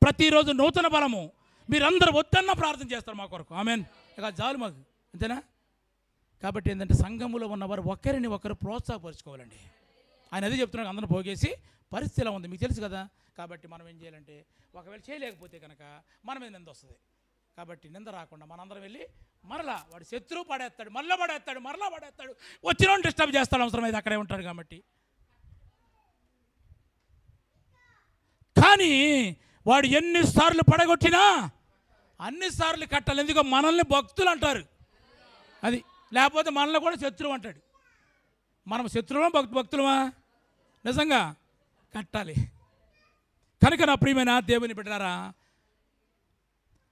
ప్రతిరోజు నూతన బలము. మీరందరూ వద్దన్న ప్రార్థన చేస్తారు మా కొరకు. ఆమెన్. ఇక చాలు మాకు, అంతేనా? కాబట్టి ఏంటంటే సంఘములో ఉన్నవారు ఒకరిని ఒకరు ప్రోత్సాహపరుచుకోవాలండి. ఆయన అదే చెప్తున్నాడు, అందరూ పోగేసి పరిస్థితి ఎలా ఉంది మీకు తెలుసు కదా. కాబట్టి మనం ఏం చేయాలంటే, ఒకవేళ చేయలేకపోతే కనుక మన మీద నింద వస్తుంది. కాబట్టి నింద రాకుండా మనందరం వెళ్ళి మరలా వాడు శత్రువు పడేస్తాడు, మరలా పడేస్తాడు, వచ్చిన డిస్టర్బ్ చేస్తాడు, అవసరమైతే అక్కడే ఉంటాడు. కాబట్టి కానీ వాడు ఎన్నిసార్లు పడగొట్టినా అన్నిసార్లు కట్టాలి. ఎందుకో మనల్ని భక్తులు అంటారు. అది లేకపోతే మనల్ని కూడా శత్రువు అంటాడు. మనం శత్రువుమా భక్తులమా? నిజంగా కట్టాలి. కనుక నా ప్రియమైన దేవుని బిడ్డలారా,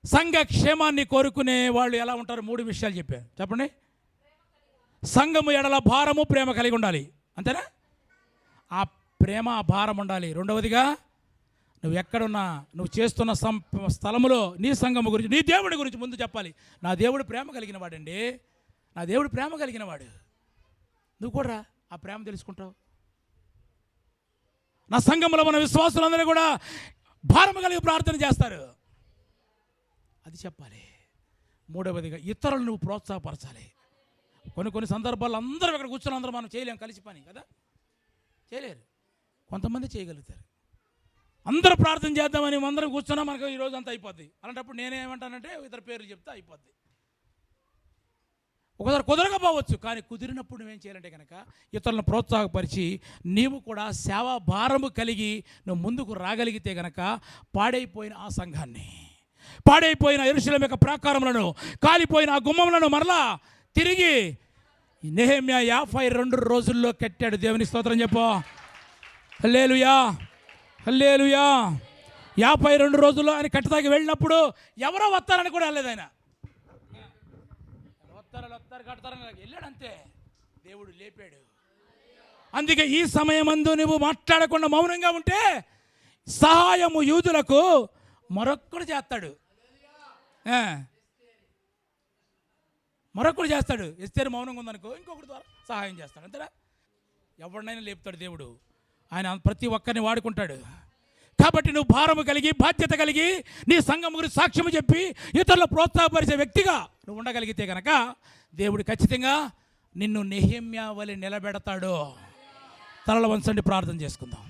సంఘ క్షేమాన్ని కోరుకునే వాళ్ళు ఎలా ఉంటారు? 3 విషయాలు చెప్పారు. చెప్పండి. సంఘము ఎడల భారము, ప్రేమ కలిగి ఉండాలి. అంతేనా? ఆ ప్రేమ, ఆ భారం ఉండాలి. రెండవదిగా, నువ్వు ఎక్కడున్నా, నువ్వు చేస్తున్న స్థలములో నీ సంఘము గురించి, నీ దేవుడి గురించి ముందు చెప్పాలి. నా దేవుడు ప్రేమ కలిగిన వాడండి, నా దేవుడు ప్రేమ కలిగిన వాడు. నువ్వు కూడా ఆ ప్రేమ తెలుసుకుంటావు. నా సంఘంలో మన విశ్వాసులందరూ కూడా భారము కలిగి ప్రార్థన చేస్తారు, అది చెప్పాలి. మూడవదిగా, ఇతరులను నువ్వు ప్రోత్సాహపరచాలి. కొన్ని సందర్భాల్లో అందరూ ఇక్కడ కూర్చొని అందరూ మనం చేయలేం కలిసి పని కదా, చేయలేరు. కొంతమంది చేయగలుగుతారు. అందరూ ప్రార్థన చేద్దామని అందరం కూర్చున్నా మనకు ఈరోజు అంతా అయిపోద్ది. అలాంటప్పుడు నేనేమంటానంటే ఇతర పేర్లు చెప్తే అయిపోద్ది. ఒకసారి కుదరకపోవచ్చు, కానీ కుదిరినప్పుడు నువ్వేం చేయాలంటే కనుక ఇతరులను ప్రోత్సాహపరిచి నీవు కూడా సేవా భారము కలిగి నువ్వు ముందుకు రాగలిగితే కనుక పాడైపోయిన ఆ సంఘాన్ని, పాడైపోయిన యెరూషలేము యొక్క ప్రాకారములను, కాలిపోయిన ఆ గుమ్మములను మరలా తిరిగి నెహెమ్యా 52 రోజుల్లో కట్టాడు. దేవుని స్తోత్రం చెప్పు. హల్లెలూయా, హల్లెలూయా. 52 రోజుల్లో ఆయన కట్టడానికి వెళ్ళినప్పుడు ఎవరో వస్తారని కూడా వెళ్ళలేదు. ఆయన వస్తారు కడతారని వెళ్ళాడంతే. దేవుడు లేపాడు. అందుకే ఈ సమయమందు నువ్వు మాట్లాడకుండా మౌనంగా ఉంటే సహాయము యూదులకు మరొక్కడు చేస్తాడు, మరొక్కడు చేస్తాడు. ఎస్తేరు మౌనంగా ఉందనుకో, ఇంకొకటి ద్వారా సహాయం చేస్తాడు. అంతేనా? ఎవరినైనా లేపుతాడు దేవుడు. ఆయన ప్రతి ఒక్కరిని వాడుకుంటాడు. కాబట్టి నువ్వు భారము కలిగి, బాధ్యత కలిగి, నీ సంఘం గురించి సాక్ష్యము చెప్పి ఇతరులు ప్రోత్సాహపరిచే వ్యక్తిగా నువ్వు ఉండగలిగితే కనుక దేవుడు ఖచ్చితంగా నిన్ను నెహెమ్యా వలె నిలబెడతాడు. తలలు వంచండి, ప్రార్థన చేసుకుందాం.